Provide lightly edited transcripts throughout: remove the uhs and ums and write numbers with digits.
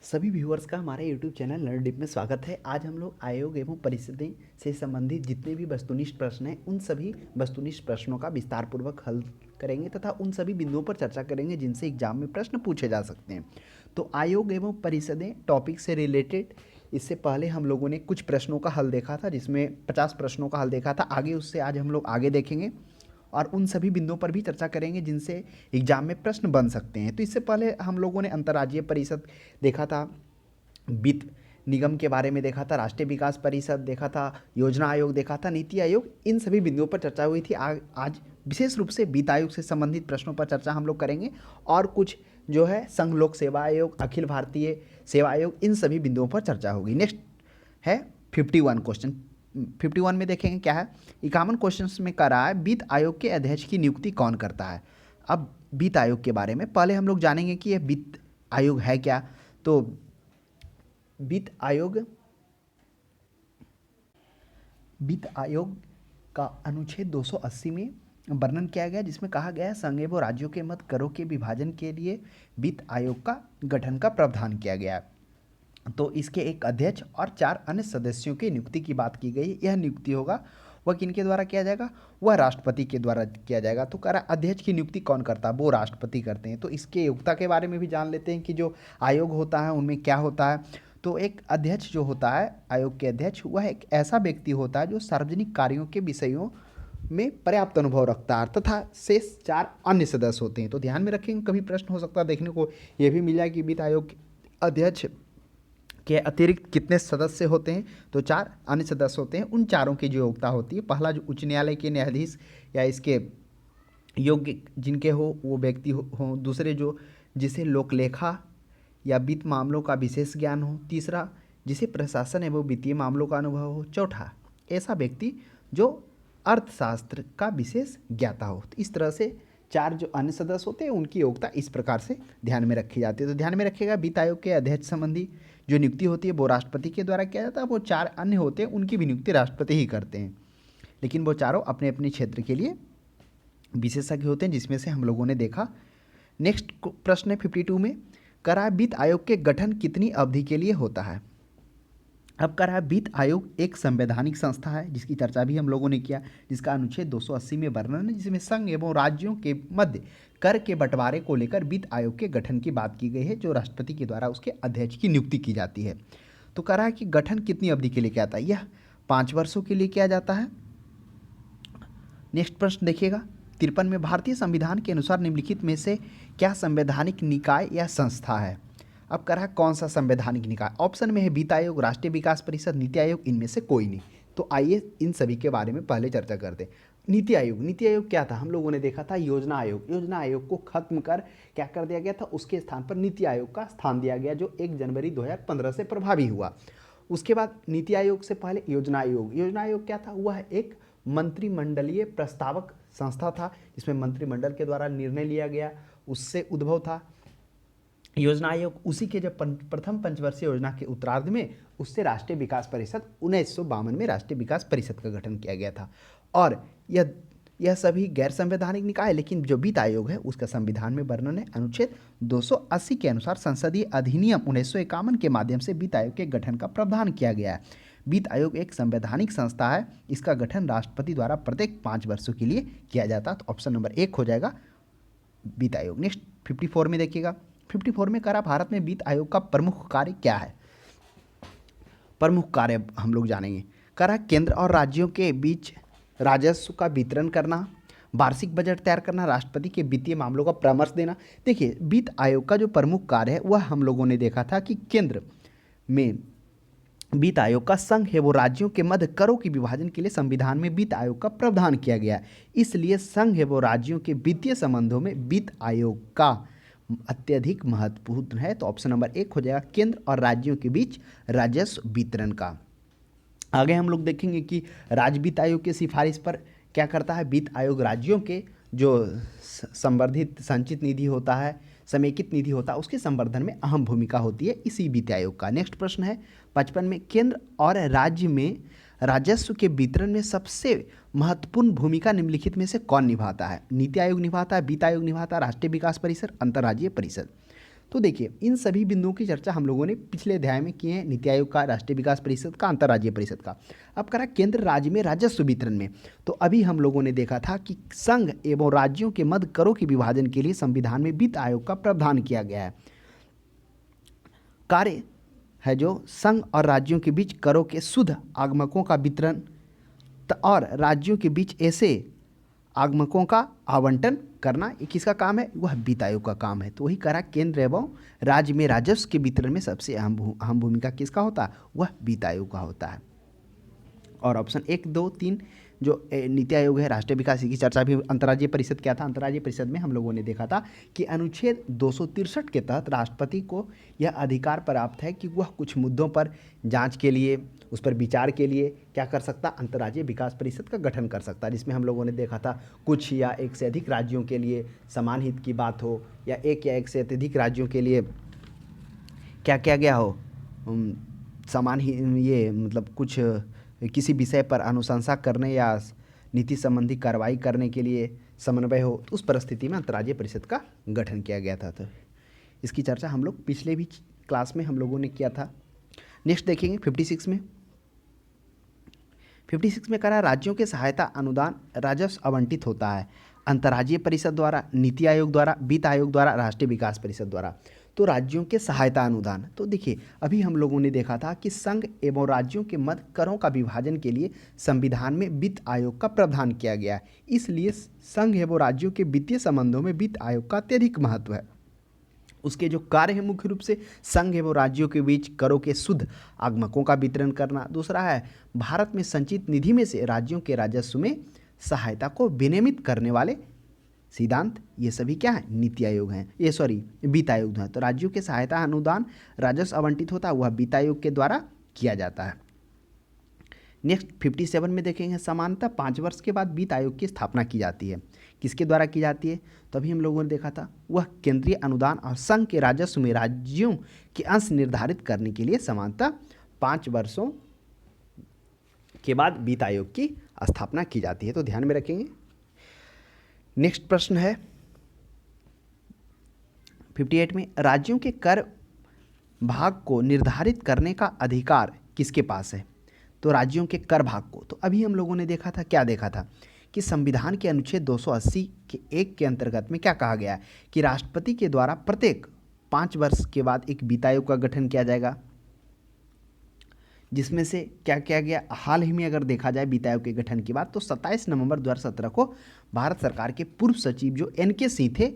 सभी व्यूअर्स का हमारे यूट्यूब चैनल लर्न डिप में स्वागत है। आज हम लोग आयोग एवं परिषदें से संबंधित जितने भी वस्तुनिष्ठ प्रश्न हैं उन सभी वस्तुनिष्ठ प्रश्नों का विस्तारपूर्वक हल करेंगे तथा उन सभी बिंदुओं पर चर्चा करेंगे जिनसे एग्जाम में प्रश्न पूछे जा सकते हैं। तो आयोग एवं परिषदें टॉपिक से रिलेटेड इससे पहले हम लोगों ने कुछ प्रश्नों का हल देखा था, जिसमें 50 प्रश्नों का हल देखा था। आगे उससे आज हम लोग आगे देखेंगे और उन सभी बिंदुओं पर भी चर्चा करेंगे जिनसे एग्जाम में प्रश्न बन सकते हैं। तो इससे पहले हम लोगों ने अंतर्राज्यीय परिषद देखा था, वित्त निगम के बारे में देखा था, राष्ट्रीय विकास परिषद देखा था, योजना आयोग देखा था, नीति आयोग, इन सभी बिंदुओं पर चर्चा हुई थी। आज विशेष रूप से वित्त आयोग से संबंधित प्रश्नों पर चर्चा हम लोग करेंगे और कुछ जो है संघ लोक सेवा आयोग, अखिल भारतीय सेवा आयोग, इन सभी बिंदुओं पर चर्चा होगी। नेक्स्ट है 51 क्वेश्चन। 51 में देखेंगे क्या है। 51 क्वेश्चन में कह रहा है वित्त आयोग के अध्यक्ष की नियुक्ति कौन करता है। अब वित्त आयोग के बारे में पहले हम लोग जानेंगे कि यह वित्त आयोग है क्या। तो वित्त आयोग का अनुच्छेद 280 में वर्णन किया गया, जिसमें कहा गया है संघ एवं राज्यों के मध्य करों के विभाजन के लिए वित्त आयोग का गठन का प्रावधान किया गया है। तो इसके एक अध्यक्ष और 4 अन्य सदस्यों की नियुक्ति की बात की गई। यह नियुक्ति होगा वह किनके द्वारा किया जाएगा, वह राष्ट्रपति के द्वारा किया जाएगा। तो कह रहा अध्यक्ष की नियुक्ति कौन करता है, वो राष्ट्रपति करते हैं। तो इसके योग्यता के बारे में भी जान लेते हैं कि जो आयोग होता है उनमें क्या होता है। तो एक अध्यक्ष जो होता है, आयोग के अध्यक्ष, वह एक ऐसा व्यक्ति होता है जो सार्वजनिक कार्यों के विषयों में पर्याप्त अनुभव रखता है तथा शेष 4 अन्य सदस्य होते हैं। तो ध्यान में रखेंगे, कभी प्रश्न हो सकता है देखने को यह भी मिल जाए कि वित्त आयोग के अध्यक्ष के अतिरिक्त कितने सदस्य होते हैं। तो 4 अन्य सदस्य होते हैं। उन चारों की जो योग्यता होती है, पहला जो उच्च न्यायालय के न्यायाधीश या इसके योग्य जिनके हो वो व्यक्ति हो। दूसरे जो जिसे लोकलेखा या वित्त मामलों का विशेष ज्ञान हो। तीसरा जिसे प्रशासन एवं वित्तीय मामलों का अनुभव हो। चौथा ऐसा व्यक्ति जो अर्थशास्त्र का विशेष ज्ञाता हो। तो इस तरह से 4 जो अन्य सदस्य होते हैं उनकी योग्यता इस प्रकार से ध्यान में रखी जाती है। तो ध्यान में रखिएगा, वित्त आयोग के अध्यक्ष संबंधी जो नियुक्ति होती है वो राष्ट्रपति के द्वारा किया जाता है। वो 4 अन्य होते हैं उनकी भी नियुक्ति राष्ट्रपति ही करते हैं, लेकिन वो चारों अपने अपने क्षेत्र के लिए विशेषज्ञ होते हैं, जिसमें से हम लोगों ने देखा। नेक्स्ट प्रश्न है 52 में, कह रहा है वित्त आयोग के गठन कितनी अवधि के लिए होता है। अब कह रहा है वित्त आयोग एक संवैधानिक संस्था है, जिसकी चर्चा भी हम लोगों ने किया, जिसका अनुच्छेद 280 में वर्णन है, जिसमें संघ एवं राज्यों के मध्य कर के बंटवारे को लेकर वित्त आयोग के गठन की बात की गई है, जो राष्ट्रपति के द्वारा उसके अध्यक्ष की नियुक्ति की जाती है। तो कह रहा है कि गठन कितनी अवधि के लिए किया जाता है, यह 5 वर्षों के लिए किया जाता है। नेक्स्ट प्रश्न देखिएगा 53 में, भारतीय संविधान के अनुसार निम्नलिखित में से क्या संवैधानिक निकाय या संस्था है। अब कह रहा है कौन सा संवैधानिक निकाय। ऑप्शन में है वित्त आयोग, राष्ट्रीय विकास परिषद, नीति आयोग, इनमें से कोई नहीं। तो आइए इन सभी के बारे में पहले चर्चा करते हैं। नीति आयोग, नीति आयोग क्या था, हम लोगों ने देखा था योजना आयोग। योजना आयोग को खत्म कर क्या कर दिया गया था, उसके स्थान पर नीति आयोग का स्थान दिया गया, जो 1 जनवरी 2015 से प्रभावी हुआ। उसके बाद नीति आयोग से पहले योजना आयोग। योजना आयोग क्या था, वह एक मंत्रिमंडलीय प्रस्तावक संस्था था, जिसमें मंत्रिमंडल के द्वारा निर्णय लिया गया, उससे उद्भव था योजना आयोग। उसी के जब प्रथम पंचवर्षीय योजना के उत्तरार्ध में उससे राष्ट्रीय विकास परिषद 1952 में राष्ट्रीय विकास परिषद का गठन किया गया था। और यह सभी गैर संवैधानिक निकाय, लेकिन जो वित्त आयोग है उसका संविधान में वर्णन है। अनुच्छेद 280 के अनुसार संसदीय अधिनियम 1951 के माध्यम से वित्त आयोग के गठन का प्रावधान किया गया है। वित्त आयोग एक संवैधानिक संस्था है, इसका गठन राष्ट्रपति द्वारा प्रत्येक 5 वर्षों के लिए किया जाता है। तो ऑप्शन नंबर 1 हो जाएगा वित्त आयोग। नेक्स्ट 54 में देखिएगा, 54 में कह रहा भारत में वित्त आयोग का प्रमुख कार्य क्या है। प्रमुख कार्य हम लोग जानेंगे। कह रहा केंद्र और राज्यों के बीच राजस्व का वितरण करना, वार्षिक बजट तैयार करना, राष्ट्रपति के वित्तीय मामलों का परामर्श देना। देखिए वित्त आयोग का जो प्रमुख कार्य है वह हम लोगों ने देखा था कि केंद्र में वित्त आयोग का संघ है वो राज्यों के मध्य करों के विभाजन के लिए संविधान में वित्त आयोग का प्रावधान किया गया है। इसलिए संघ है वो राज्यों के वित्तीय संबंधों में वित्त आयोग का अत्यधिक महत्वपूर्ण है। तो ऑप्शन नंबर 1 हो जाएगा केंद्र और राज्यों के बीच राजस्व वितरण का। आगे हम लोग देखेंगे कि राज्य वित्त आयोग की सिफारिश पर क्या करता है। वित्त आयोग राज्यों के जो संवर्धित संचित निधि होता है, समेकित निधि होता है, उसके संवर्धन में अहम भूमिका होती है इसी वित्त आयोग का। नेक्स्ट प्रश्न है 55 में, केंद्र और राज्य में राजस्व के वितरण में सबसे महत्वपूर्ण भूमिका निम्नलिखित में से कौन निभाता है। नीति आयोग निभाता है, वित्त आयोग निभाता है, राष्ट्रीय विकास परिषद, अंतर्राज्यीय परिषद। तो देखिए इन सभी बिंदुओं की चर्चा हम लोगों ने पिछले अध्याय में किए हैं, नीति आयोग का, राष्ट्रीय विकास परिषद का, अंतर्राज्यीय परिषद का। अब करा केंद्र राज्य में राजस्व वितरण में, तो अभी हम लोगों ने देखा था कि संघ एवं राज्यों के मध्य करों के विभाजन के लिए संविधान में वित्त आयोग का प्रावधान किया गया है। कार्य है जो संघ और राज्यों के बीच करों के शुद्ध आगमकों का वितरण और राज्यों के बीच ऐसे आगमकों का आवंटन करना, ये किसका काम है? वह वित्त आयोग का काम है। तो वही करा केंद्र एवं राज्य में राजस्व के वितरण में सबसे अहम भूमिका किसका होता है? वह वित्त आयोग का होता है। और ऑप्शन 1, 2, 3 जो नीति आयोग है, राष्ट्रीय विकास की चर्चा भी अंतर्राज्यीय परिषद क्या था? अंतर्राज्यीय परिषद में हम लोगों ने देखा था कि अनुच्छेद 263 के तहत राष्ट्रपति को यह अधिकार प्राप्त है कि वह कुछ मुद्दों पर जांच के लिए, उस पर विचार के लिए क्या कर सकता? अंतर्राज्यीय विकास परिषद का गठन कर सकता है, जिसमें हम लोगों ने देखा था कुछ या एक से अधिक राज्यों के लिए समान हित की बात हो, या एक से अत्यधिक राज्यों के लिए क्या किया गया हो, समान ही ये मतलब कुछ किसी विषय पर अनुशंसा करने या नीति संबंधी कार्रवाई करने के लिए समन्वय हो, तो उस परिस्थिति में अंतर्राज्यीय परिषद का गठन किया गया था। तो इसकी चर्चा हम लोग पिछले भी क्लास में हम लोगों ने किया था। नेक्स्ट देखेंगे 56 में। 56 में करा राज्यों के सहायता अनुदान राजस्व आवंटित होता है अंतर्राज्यीय परिषद द्वारा, नीति आयोग द्वारा, वित्त आयोग द्वारा, राष्ट्रीय विकास परिषद द्वारा। तो राज्यों के सहायता अनुदान, तो देखिए अभी हम लोगों ने देखा था कि संघ एवं राज्यों के मध्य करों का विभाजन के लिए संविधान में वित्त आयोग का प्रावधान किया गया है। इसलिए संघ एवं राज्यों के वित्तीय संबंधों में वित्त आयोग का अत्यधिक महत्व है। उसके जो कार्य है मुख्य रूप से संघ एवं राज्यों के बीच करों के शुद्ध आगमकों का वितरण करना। दूसरा है भारत में संचित निधि में से राज्यों के राजस्व में सहायता को विनियमित करने वाले सिद्धांत, ये सभी क्या है? नीति आयोग हैं, वित्त आयोग हैं। तो राज्यों के सहायता अनुदान राजस्व आवंटित होता है, वह वित्त आयोग के द्वारा किया जाता है। नेक्स्ट 57 में देखेंगे सामान्यतः 5 वर्ष के बाद वित्त आयोग की स्थापना की जाती है। किसके द्वारा की जाती है? तो अभी हम लोगों ने देखा था वह केंद्रीय अनुदान और संघ के राजस्व में राज्यों के अंश निर्धारित करने के लिए सामान्यतः 5 वर्षों के बाद वित्त आयोग की स्थापना की जाती है। तो ध्यान में रखेंगे। नेक्स्ट प्रश्न है 58 में राज्यों के कर भाग को निर्धारित करने का अधिकार किसके पास है? तो राज्यों के कर भाग को, तो अभी हम लोगों ने देखा था, क्या देखा था कि संविधान के अनुच्छेद 280 के 1 के अंतर्गत में क्या कहा गया है कि राष्ट्रपति के द्वारा प्रत्येक 5 वर्ष के बाद एक वित्त आयोग का गठन किया जाएगा, जिसमें से क्या किया गया? हाल ही में अगर देखा जाए वित्त आयोग के गठन की बात, तो 27 नवंबर 2017 को भारत सरकार के पूर्व सचिव जो NK सिंह थे,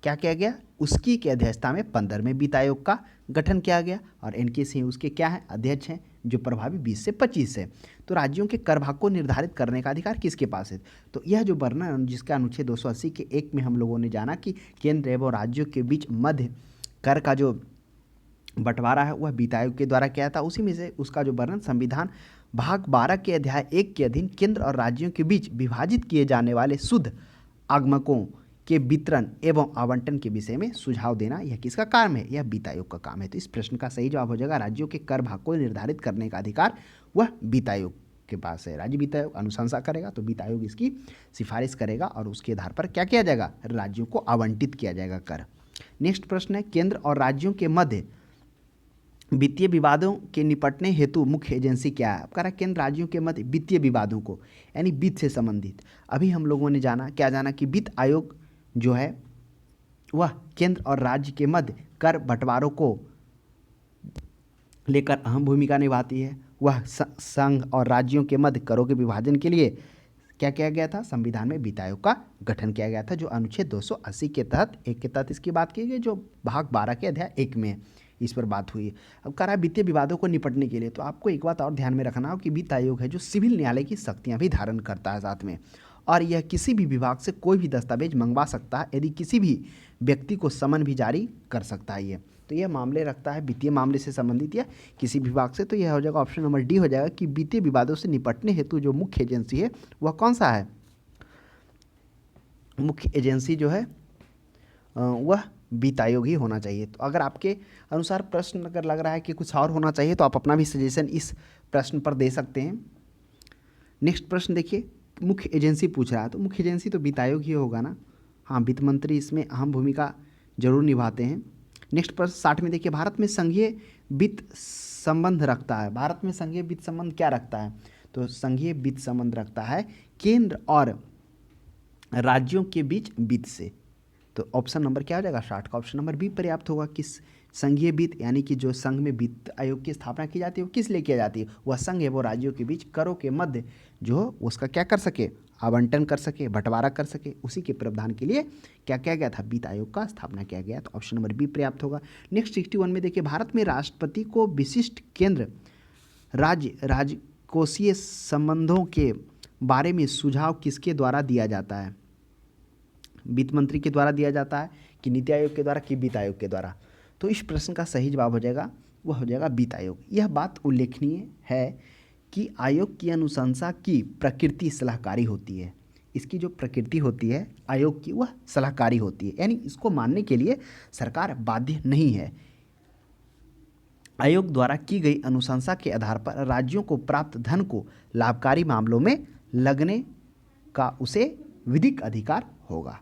क्या किया गया? उसकी की अध्यक्षता में 15वें वित्त आयोग का गठन किया गया और NK सिंह उसके क्या हैं? अध्यक्ष हैं, जो प्रभावी 20 से 25 है। तो राज्यों के कर भाग को निर्धारित करने का अधिकार किसके पास है? तो यह जो वर्णन जिसका अनुच्छेद 280 के 1 में हम लोगों ने जाना कि केंद्र एवं राज्यों के बीच मध्य कर का जो बंटवारा है वह वित्त आयोग के द्वारा किया था, उसी में से उसका जो वर्णन संविधान भाग 12 के अध्याय 1 के अधीन केंद्र और राज्यों के बीच विभाजित किए जाने वाले शुद्ध आगमकों के वितरण एवं आवंटन के विषय में सुझाव देना, यह किसका काम है? यह वित्त आयोग का काम है। तो इस प्रश्न का सही जवाब हो जाएगा राज्यों के कर भाग को निर्धारित करने का अधिकार वह वित्त आयोग के पास है। राज्य वित्त आयोग अनुशंसा करेगा तो वित्त आयोग इसकी सिफारिश करेगा और उसके आधार पर क्या किया जाएगा? राज्यों को आवंटित किया जाएगा कर। नेक्स्ट प्रश्न है केंद्र और राज्यों के मध्य वित्तीय विवादों के निपटने हेतु मुख्य एजेंसी क्या है? आपका केंद्र राज्यों के मध्य वित्तीय विवादों को यानी वित्त से संबंधित, अभी हम लोगों ने जाना कि वित्त आयोग जो है वह केंद्र और राज्य के मध्य कर बंटवारों को लेकर अहम भूमिका निभाती है। वह संघ और राज्यों के मध्य करों के विभाजन के लिए क्या किया गया था? संविधान में वित्त आयोग का गठन किया गया था, जो अनुच्छेद 280 के तहत 1 के तहत इसकी बात की गई, जो भाग 12 के अध्याय 1 में इस पर बात हुई है। अब कह रहा है वित्तीय विवादों को निपटने के लिए, तो आपको एक बात और ध्यान में रखना हो कि वित्त आयोग है जो सिविल न्यायालय की शक्तियां भी धारण करता है साथ में, और यह किसी भी विभाग से कोई भी दस्तावेज मंगवा सकता है, यदि किसी भी व्यक्ति को समन भी जारी कर सकता है ये। तो यह मामले रखता है वित्तीय मामले से संबंधित या किसी विभाग से। तो यह हो जाएगा ऑप्शन नंबर डी हो जाएगा कि वित्तीय विवादों से निपटने हेतु जो मुख्य एजेंसी है वह कौन सा है? मुख्य एजेंसी जो है वह वित्त आयोग ही होना चाहिए। तो अगर आपके अनुसार प्रश्न अगर लग रहा है कि कुछ और होना चाहिए तो आप अपना भी सजेशन इस प्रश्न पर दे सकते हैं। नेक्स्ट प्रश्न देखिए, मुख्य एजेंसी पूछ रहा है, तो मुख्य एजेंसी तो वित्त आयोग ही होगा ना। हाँ, वित्त मंत्री इसमें अहम भूमिका जरूर निभाते हैं। नेक्स्ट प्रश्न 60 में देखिए, भारत में संघीय वित्त संबंध रखता है। भारत में संघीय वित्त संबंध क्या रखता है? तो संघीय वित्त संबंध रखता है केंद्र और राज्यों के बीच वित्त से। तो ऑप्शन नंबर क्या हो जाएगा? 60 का ऑप्शन नंबर बी पर्याप्त होगा। किस संघीय वित्त यानी कि जो संघ में वित्त आयोग की स्थापना की जाती है वो किस लिए किया जाती है? वह संघ एवं राज्यों के बीच करों के मध्य जो उसका क्या कर सके, आवंटन कर सके, बंटवारा कर सके, उसी के प्रावधान के लिए क्या किया गया था? वित्त आयोग का स्थापना किया गया। तो ऑप्शन नंबर बी पर्याप्त होगा। नेक्स्ट 61 में देखिए, भारत में राष्ट्रपति को विशिष्ट केंद्र राज्य राजकोषीय संबंधों के बारे में सुझाव किसके द्वारा दिया जाता है? वित्त मंत्री के द्वारा दिया जाता है कि नीति आयोग के द्वारा कि वित्त आयोग के द्वारा? तो इस प्रश्न का सही जवाब हो जाएगा, वह हो जाएगा वित्त आयोग। यह बात उल्लेखनीय है कि आयोग की अनुशंसा की प्रकृति सलाहकारी होती है। इसकी जो प्रकृति होती है आयोग की वह सलाहकारी होती है, यानी इसको मानने के लिए सरकार बाध्य नहीं है। आयोग द्वारा की गई अनुशंसा के आधार पर राज्यों को प्राप्त धन को लाभकारी मामलों में लगने का उसे विधिक अधिकार होगा।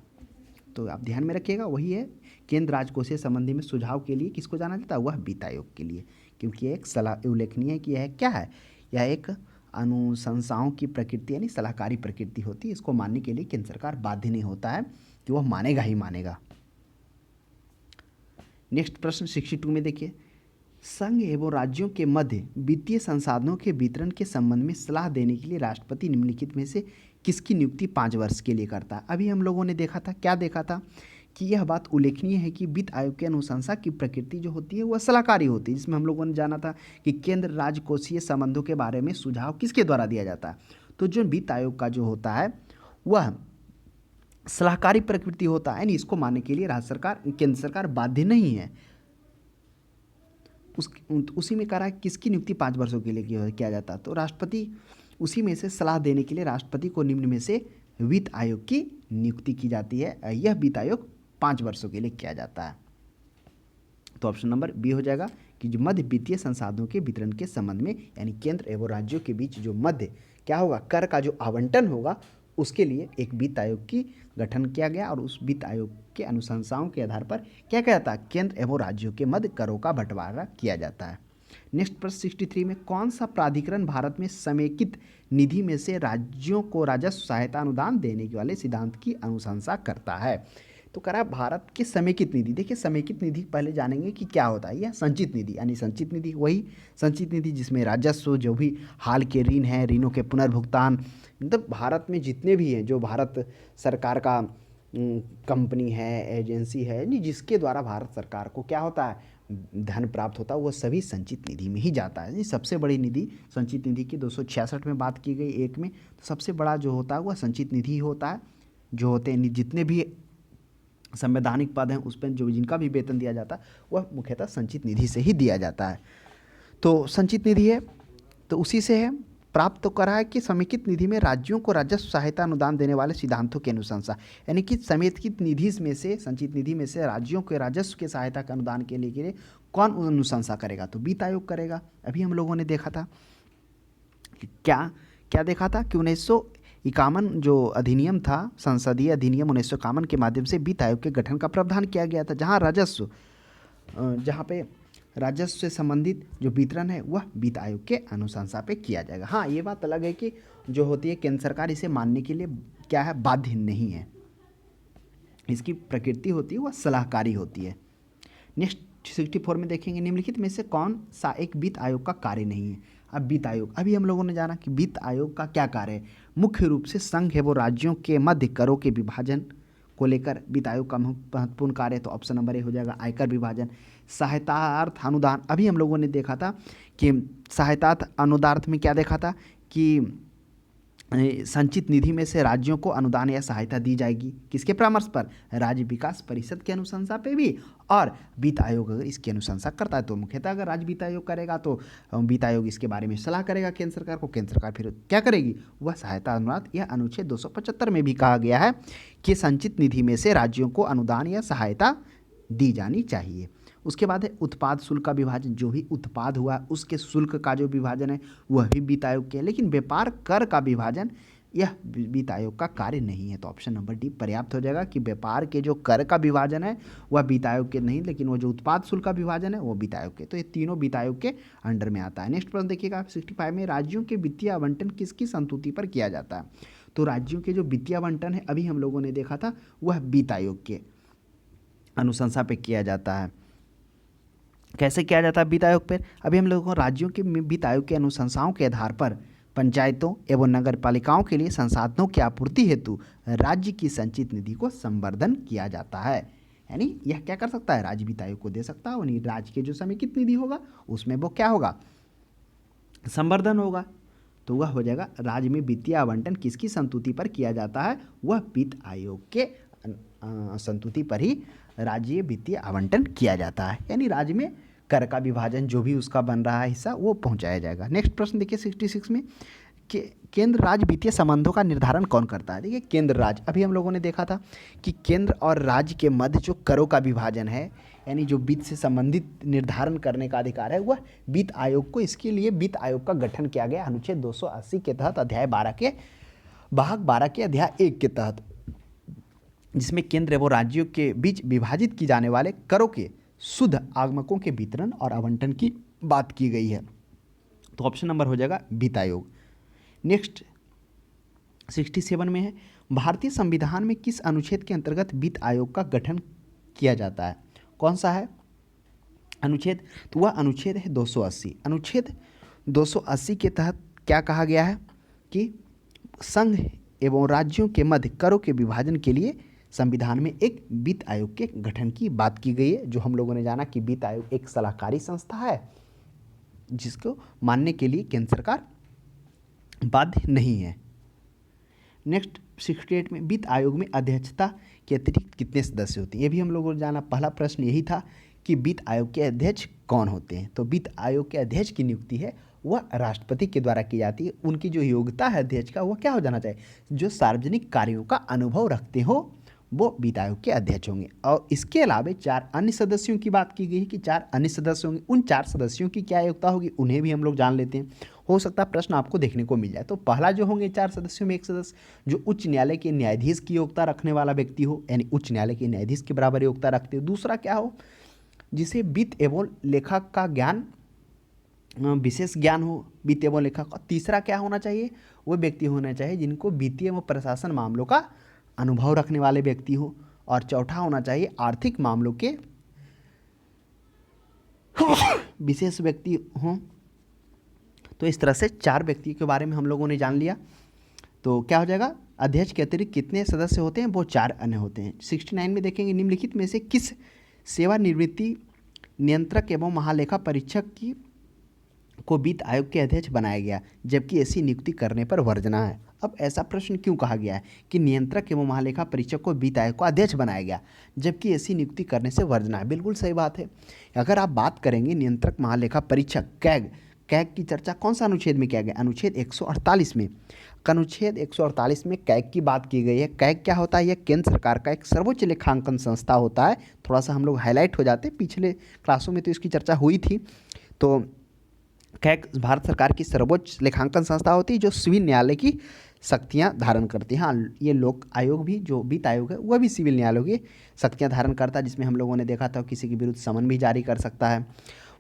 तो आप ध्यान में रखिएगा, वही है केंद्र राजकोषीय संबंधी में सुझाव के लिए किसको जाना जाता है? वह वित्त आयोग के लिए, क्योंकि एक सलाह उल्लेखनीय है कि यह क्या है, यह एक अनुशंसाओं की प्रकृति यानी सलाहकारी प्रकृति होती है। इसको मानने के लिए केंद्र सरकार बाध्य नहीं होता है कि वह मानेगा ही मानेगा। नेक्स्ट प्रश्न 62 में देखिए, संघ एवं राज्यों के मध्य वित्तीय संसाधनों के वितरण के संबंध में सलाह देने के लिए राष्ट्रपति निम्नलिखित में से किसकी नियुक्ति 5 वर्ष के लिए करता है? अभी हम लोगों ने देखा था, क्या देखा था कि यह बात उल्लेखनीय है कि वित्त आयोग की अनुशंसा की प्रकृति जो होती है वह सलाहकारी होती है, जिसमें हम लोगों ने जाना था कि केंद्र राजकोषीय संबंधों के बारे में सुझाव किसके द्वारा दिया जाता है? तो जो वित्त आयोग का जो होता है वह सलाहकारी प्रकृति होता है, यानी इसको मानने के लिए राज्य सरकार केंद्र सरकार बाध्य नहीं है। उसी में कह रहा है किसकी नियुक्ति 5 वर्षों के लिए किया जाता है? तो राष्ट्रपति उसी में से सलाह देने के लिए राष्ट्रपति को निम्न में से वित्त आयोग की नियुक्ति की जाती है। यह वित्त आयोग 5 वर्षों के लिए किया जाता है। तो ऑप्शन नंबर बी हो जाएगा कि जो मध्य वित्तीय संसाधनों के वितरण के संबंध में यानी केंद्र एवं राज्यों के बीच जो मध्य क्या होगा, कर का जो आवंटन होगा उसके लिए एक वित्त आयोग की गठन किया गया और उस वित्त आयोग के अनुशंसाओं के आधार पर क्या कहता है, केंद्र एवं राज्यों के मध्य करों का बंटवारा किया जाता है। नेक्स्ट प्रश्न 63 में, कौन सा प्राधिकरण भारत में समेकित निधि में से राज्यों को राजस्व सहायता अनुदान देने वाले सिद्धांत की अनुशंसा करता है? तो कह रहा है भारत के समेकित निधि। देखिए समेकित निधि पहले जानेंगे कि क्या होता है। यह संचित निधि यानी संचित निधि वही संचित निधि जिसमें राजस्व जो भी हाल के ऋण हैं, ऋणों के पुनर्भुगतान, मतलब भारत में जितने भी हैं जो भारत सरकार का कंपनी है, एजेंसी है, यानी जिसके द्वारा भारत सरकार को क्या होता है, धन प्राप्त होता है, वह सभी संचित निधि में ही जाता है। ये सबसे बड़ी निधि संचित निधि की 266 में बात की गई एक में, तो सबसे बड़ा जो होता है वह संचित निधि ही होता है। जो होते हैं जितने भी संवैधानिक पद हैं उस पर जो जिनका भी वेतन दिया जाता है वह मुख्यतः संचित निधि से ही दिया जाता है। तो संचित निधि है तो उसी से है। प्राप्त तो करा है कि समेकित निधि में राज्यों को राजस्व सहायता अनुदान देने वाले सिद्धांतों की अनुशंसा, यानी कि समेकित निधि में से संचित निधि में से राज्यों के राजस्व के सहायता के अनुदान के लिए कौन अनुशंसा करेगा? तो वित्त आयोग करेगा। अभी हम लोगों ने देखा था क्या क्या देखा था कि 1951 जो अधिनियम था, संसदीय अधिनियम 1951 के माध्यम से वित्त आयोग के गठन का प्रावधान किया गया था, जहाँ पे राजस्व से संबंधित जो वितरण है वह वित्त आयोग के अनुशंसा पे किया जाएगा। हाँ, ये बात अलग है कि जो होती है केंद्र सरकार इसे मानने के लिए क्या है, बाध्य नहीं है। इसकी प्रकृति होती है वह सलाहकारी होती है। नेक्स्ट 64 में देखेंगे, निम्नलिखित में से कौन सा एक वित्त आयोग का कार्य नहीं है? अब वित्त आयोग, अभी हम लोगों ने जाना कि वित्त आयोग का क्या कार्य है। मुख्य रूप से संघ एवं राज्यों के मध्य करों के विभाजन को लेकर वित्त आयोग का महत्वपूर्ण कार्य, तो ऑप्शन नंबर ए हो जाएगा आयकर विभाजन। सहायतार्थ अनुदान, अभी हम लोगों ने देखा था कि सहायतार्थ अनुदार्थ में क्या देखा था कि संचित निधि में से राज्यों को अनुदान या सहायता दी जाएगी, किसके परामर्श पर? राज्य विकास परिषद के अनुशंसा पे भी, और वित्त आयोग अगर इसकी अनुशंसा करता है तो मुख्यतः अगर राज्य वित्त आयोग करेगा तो वित्त आयोग इसके बारे में सलाह करेगा केंद्र सरकार को, केंद्र सरकार फिर क्या करेगी, वह सहायता अनुदान। यह अनुच्छेद 275 में भी कहा गया है कि संचित निधि में से राज्यों को अनुदान या सहायता दी जानी चाहिए। उसके बाद है उत्पाद शुल्क का विभाजन, जो भी उत्पाद हुआ उसके शुल्क का जो विभाजन है वह भी वित्त आयोग के है। लेकिन व्यापार कर का विभाजन यह वित्त आयोग का कार्य नहीं है। तो ऑप्शन नंबर डी पर्याप्त हो जाएगा कि व्यापार के जो कर का विभाजन है वह वित्त आयोग के नहीं, लेकिन वो जो उत्पाद शुल्क का विभाजन है वो वित्त आयोग के। तो ये तीनों वित्त आयोग के अंडर में आता है। नेक्स्ट प्रश्न देखिएगा 65 में, राज्यों के वित्तीय आवंटन किसकी संस्तुति पर किया जाता है? तो राज्यों के जो वित्तीय आवंटन है अभी हम लोगों ने देखा था वह वित्त आयोग के अनुशंसा पे किया जाता है। कैसे किया जाता है वित्त आयोग पर? अभी हम लोगों को राज्यों के वित्त आयोग के अनुशंसाओं के आधार पर पंचायतों एवं नगर पालिकाओं के लिए संसाधनों की आपूर्ति हेतु राज्य की संचित निधि को संवर्धन किया जाता है। यानी यह क्या कर सकता है? राज्य वित्त आयोग को दे सकता है, और राज्य के जो समेकित निधि होगा उसमें वो क्या होगा? संवर्धन होगा। तो वह हो जाएगा राज्य में वित्तीय आवंटन किसकी संस्तुति पर किया जाता है? वह वित्त आयोग के संस्तुति पर ही राज्य वित्तीय आवंटन किया जाता है। यानी राज्य में कर का विभाजन जो भी उसका बन रहा है हिस्सा वो पहुंचाया जाएगा। नेक्स्ट प्रश्न देखिए 66 में, केंद्र राज्य वित्तीय संबंधों का निर्धारण कौन करता है? देखिए केंद्र राज्य, अभी हम लोगों ने देखा था कि केंद्र और राज्य के मध्य जो करों का विभाजन है, यानी जो वित्त से संबंधित निर्धारण करने का अधिकार है वह वित्त आयोग को, इसके लिए वित्त आयोग का गठन किया गया अनुच्छेद 280 के तहत अध्याय 12 के भाग 12 के अध्याय 1 के तहत, जिसमें केंद्र एवं राज्यों के बीच विभाजित की जाने वाले करों के शुद्ध आगमकों के वितरण और आवंटन की बात की गई है। तो ऑप्शन नंबर हो जाएगा वित्त आयोग। नेक्स्ट 67 में है, भारतीय संविधान में किस अनुच्छेद के अंतर्गत वित्त आयोग का गठन किया जाता है? कौन सा है अनुच्छेद? तो वह अनुच्छेद है 280। अनुच्छेद 280 के तहत क्या कहा गया है कि संघ एवं राज्यों के मध्य करों के विभाजन के लिए संविधान में एक वित्त आयोग के गठन की बात की गई है। जो हम लोगों ने जाना कि वित्त आयोग एक सलाहकारी संस्था है जिसको मानने के लिए केंद्र सरकार बाध्य नहीं है। नेक्स्ट 68 में, वित्त आयोग में अध्यक्षता के अतिरिक्त कितने सदस्य होते हैं? ये भी हम लोगों ने जाना, पहला प्रश्न यही था कि वित्त आयोग के अध्यक्ष कौन होते हैं। तो वित्त आयोग के अध्यक्ष की नियुक्ति है वह राष्ट्रपति के द्वारा की जाती है। उनकी जो योग्यता है अध्यक्ष का वह क्या हो जाना चाहिए? जो सार्वजनिक कार्यों का अनुभव रखते हो वो वित्त आयोग के अध्यक्ष होंगे। और इसके अलावा 4 अन्य सदस्यों की बात की गई है कि 4 अन्य सदस्य होंगे। उन 4 सदस्यों की क्या योग्यता होगी उन्हें भी हम लोग जान लेते हैं, हो सकता है प्रश्न आपको देखने को मिल जाए। तो पहला जो होंगे 4 सदस्यों में एक सदस्य जो उच्च न्यायालय के न्यायाधीश की योग्यता रखने वाला व्यक्ति हो, यानी उच्च न्यायालय के न्यायाधीश के बराबर योग्यता रखते हो। दूसरा क्या हो? जिसे वित्त एवं लेखा का ज्ञान, विशेष ज्ञान हो वित्त एवं लेखा का। तीसरा क्या होना चाहिए? वो व्यक्ति होना चाहिए जिनको वित्तीय एवं प्रशासन मामलों का अनुभव रखने वाले व्यक्ति हो। और चौथा होना चाहिए आर्थिक मामलों के विशेष व्यक्ति हों। तो इस तरह से 4 व्यक्तियों के बारे में हम लोगों ने जान लिया। तो क्या हो जाएगा? अध्यक्ष के अतिरिक्त कितने सदस्य होते हैं? वो 4 अन्य होते हैं। 69 में देखेंगे, निम्नलिखित में से किस सेवानिवृत्ति नियंत्रक एवं महालेखा परीक्षक की को वित्त आयोग के अध्यक्ष बनाया गया जबकि ऐसी नियुक्ति करने पर वर्जना है? अब ऐसा प्रश्न क्यों कहा गया है कि नियंत्रक एवं महालेखा परीक्षक को वित्त आयोग का अध्यक्ष बनाया गया जबकि ऐसी नियुक्ति करने से वर्जना है? बिल्कुल सही बात है। अगर आप बात करेंगे नियंत्रक महालेखा परीक्षक कैग की चर्चा कौन सा अनुच्छेद में किया गया? अनुच्छेद 148 में। अनुच्छेद 148 में कैग की बात की गई है। कैग क्या होता है? यह केंद्र सरकार का एक सर्वोच्च लेखांकन संस्था होता है। थोड़ा सा हम लोग हाईलाइट हो जाते, पिछले क्लासों में तो इसकी चर्चा हुई थी। तो कैग भारत सरकार की सर्वोच्च लेखांकन संस्था होती है जो सिविल न्यायालय की शक्तियां धारण करती हैं। हाँ, ये लोक आयोग भी, जो वित्त आयोग है वह भी सिविल न्यायालयों की शक्तियां धारण करता है, जिसमें हम लोगों ने देखा था किसी के विरुद्ध समन भी जारी कर सकता है।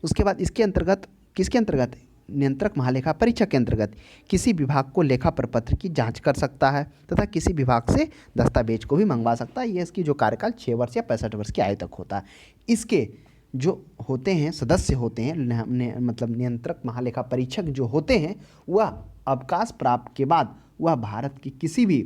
उसके बाद इसके अंतर्गत, किसके अंतर्गत? नियंत्रक महालेखा परीक्षक के अंतर्गत किसी विभाग को लेखा प्रपत्र की जांच कर सकता है तथा किसी विभाग से दस्तावेज को भी मंगवा सकता है। ये इसकी जो कार्यकाल 6 वर्ष या 65 वर्ष की आयु तक होता है। इसके जो होते हैं सदस्य होते हैं, मतलब नियंत्रक महालेखा परीक्षक जो होते हैं वह अवकाश प्राप्त के बाद वह भारत की किसी भी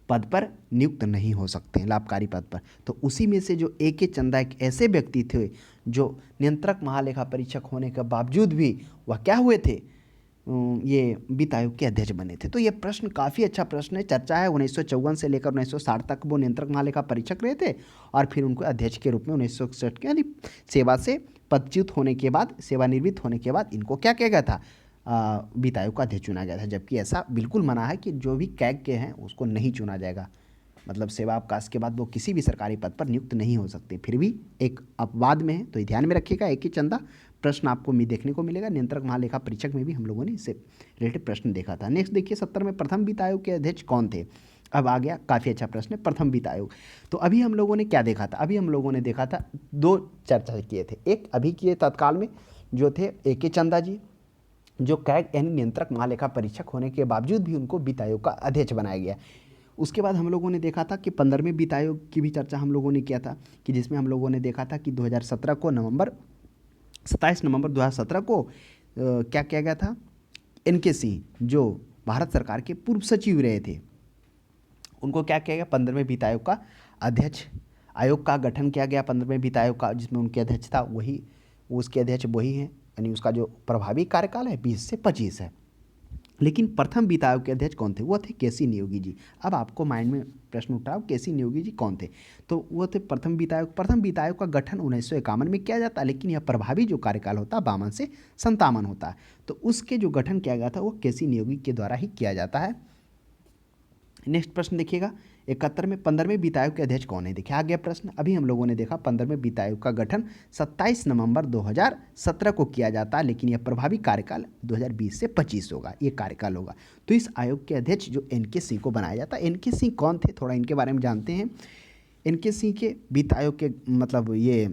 पद पर नियुक्त नहीं हो सकते हैं, लाभकारी पद पर। तो उसी में से जो ए.के. चंदा एक ऐसे व्यक्ति थे जो नियंत्रक महालेखा परीक्षक होने के बावजूद भी वह क्या हुए थे? ये वित्त आयोग के अध्यक्ष बने थे। तो ये प्रश्न काफ़ी अच्छा प्रश्न है। चर्चा है 1954 से लेकर 1960 तक वो नियंत्रक महालेखा परीक्षक रहे थे और फिर उनको अध्यक्ष के रूप में 1961 के यानी सेवा से पदच्युत होने के बाद, सेवानिवृत्त होने के बाद इनको क्या किया गया था? वित्त आयोग का अध्यक्ष चुना गया था। जबकि ऐसा बिल्कुल मना है कि जो भी कैग के हैं उसको नहीं चुना जाएगा, मतलब सेवा अवकाश के बाद वो किसी भी सरकारी पद पर नियुक्त नहीं हो सकते। फिर भी एक अपवाद में है, तो ध्यान में रखिएगा। ए.के. चंदा प्रश्न आपको देखने को मिलेगा। नियंत्रक महालेखा परीक्षक में भी हम लोगों ने इससे रिलेटेड प्रश्न देखा था। नेक्स्ट देखिए 70 में प्रथम वित्त आयोग के अध्यक्ष कौन थे। अब आ गया काफ़ी अच्छा प्रश्न है, प्रथम वित्त आयोग। तो अभी हम लोगों ने क्या देखा था, अभी हम लोगों ने देखा था दो चर्चा किए थे। एक अभी किए तत्काल में जो थे AK चंदा जी, जो कैग यानी नियंत्रक महालेखा परीक्षक होने के बावजूद भी उनको वित्त आयोग का अध्यक्ष बनाया गया। उसके बाद हम लोगों ने देखा था कि 15वें वित्त आयोग की भी चर्चा हम लोगों ने किया था, कि जिसमें हम लोगों ने देखा था कि 2017 को 27 नवंबर 2017 को क्या किया गया था, NK सिंह जो भारत सरकार के पूर्व सचिव रहे थे, उनको क्या किया गया, 15वें वित्त आयोग का अध्यक्ष, आयोग का गठन किया गया 15वें वित्त आयोग का, जिसमें उनके अध्यक्ष था वही, उसके अध्यक्ष वही हैं, यानी उसका जो प्रभावी कार्यकाल है 20 से 25 है। लेकिन प्रथम वित्त आयोग के अध्यक्ष कौन थे, वो थे KC नियोगी जी। अब आपको माइंड में प्रश्न उठाओ KC नियोगी जी कौन थे, तो वो थे प्रथम वित्त आयोग। प्रथम वित्त आयोग का गठन 1951 में किया जाता है, लेकिन यह प्रभावी जो कार्यकाल होता है 52 से 57 होता है। तो उसके जो गठन किया गया था वो KC नियोगी के द्वारा ही किया जाता है। नेक्स्ट प्रश्न देखिएगा 71 में 15वें वित्त आयोग के अध्यक्ष कौन है। देखिए आ गया प्रश्न। अभी हम लोगों ने देखा 15वें वित्त आयोग का गठन 27 नवंबर 2017 को किया जाता है, लेकिन यह प्रभावी कार्यकाल 2020 से 25 होगा, ये कार्यकाल होगा। तो इस आयोग के अध्यक्ष जो NK सिंह को बनाया जाता है। NK सिंह कौन थे, थोड़ा इनके बारे में जानते हैं। NK सिंह के वित्त आयोग के मतलब ये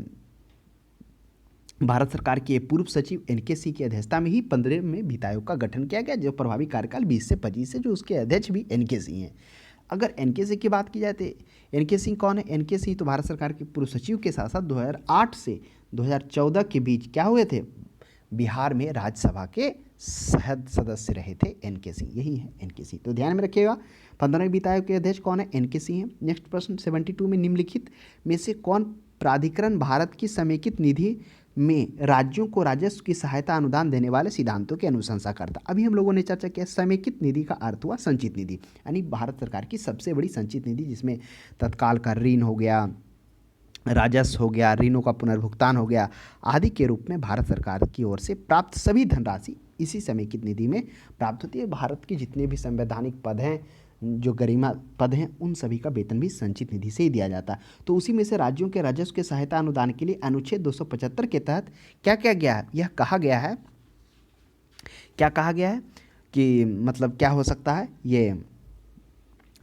भारत सरकार के पूर्व सचिव NK सिंह की अध्यक्षता में ही 15वें वित्त आयोग का गठन किया गया, जो प्रभावी कार्यकाल 20 से 25 है, जो उसके अध्यक्ष भी NK सिंह हैं। अगर NK सिंह की बात की जाए तो NK सिंह कौन है। NK सिंह तो भारत सरकार के पूर्व सचिव के साथ साथ 2008 से 2014 के बीच क्या हुए थे, बिहार में राज्यसभा के सदस्य रहे थे NK सिंह, यही है NK सिंह। तो ध्यान में रखिएगा 15वें वित्त आयोग के अध्यक्ष कौन है, NK सिंह है। नेक्स्ट प्रश्न 72 में निम्नलिखित में से कौन प्राधिकरण भारत की समेकित निधि में राज्यों को राजस्व की सहायता अनुदान देने वाले सिद्धांतों की अनुशंसा करता। अभी हम लोगों ने चर्चा किया समेकित निधि का अर्थ हुआ संचित निधि, यानी भारत सरकार की सबसे बड़ी संचित निधि, जिसमें तत्काल का ऋण हो गया, राजस्व हो गया, ऋणों का पुनर्भुगतान हो गया आदि के रूप में भारत सरकार की ओर से प्राप्त सभी धनराशि इसी समेकित निधि में प्राप्त होती है। भारत के जितने भी संवैधानिक पद हैं, जो गरिमा पद हैं, उन सभी का वेतन भी संचित निधि से ही दिया जाता है। तो उसी में से राज्यों के राजस्व के सहायता अनुदान के लिए अनुच्छेद 275 के तहत क्या क्या गया है, यह कहा गया है, क्या कहा गया है कि मतलब क्या हो सकता है, ये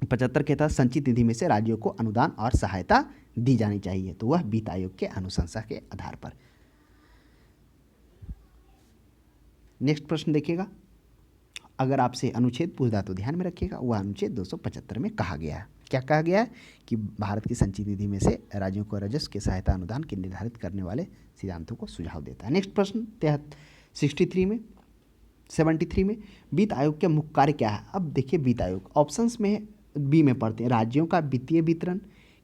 75 के तहत संचित निधि में से राज्यों को अनुदान और सहायता दी जानी चाहिए। तो वह वित्त आयोग के अनुशंसा के आधार पर। नेक्स्ट प्रश्न देखिएगा, अगर आपसे अनुच्छेद पूछता तो ध्यान में रखिएगा, वह अनुच्छेद 275 में कहा गया है। क्या कहा गया है कि भारत की संचित निधि में से राज्यों को राजस्व के सहायता अनुदान के निर्धारित करने वाले सिद्धांतों को सुझाव देता है। नेक्स्ट प्रश्न 73 में वित्त आयोग का मुख्य कार्य क्या है। अब देखिए वित्त आयोग ऑप्शंस में बी में पढ़ते हैं, राज्यों का वित्तीय वितरण,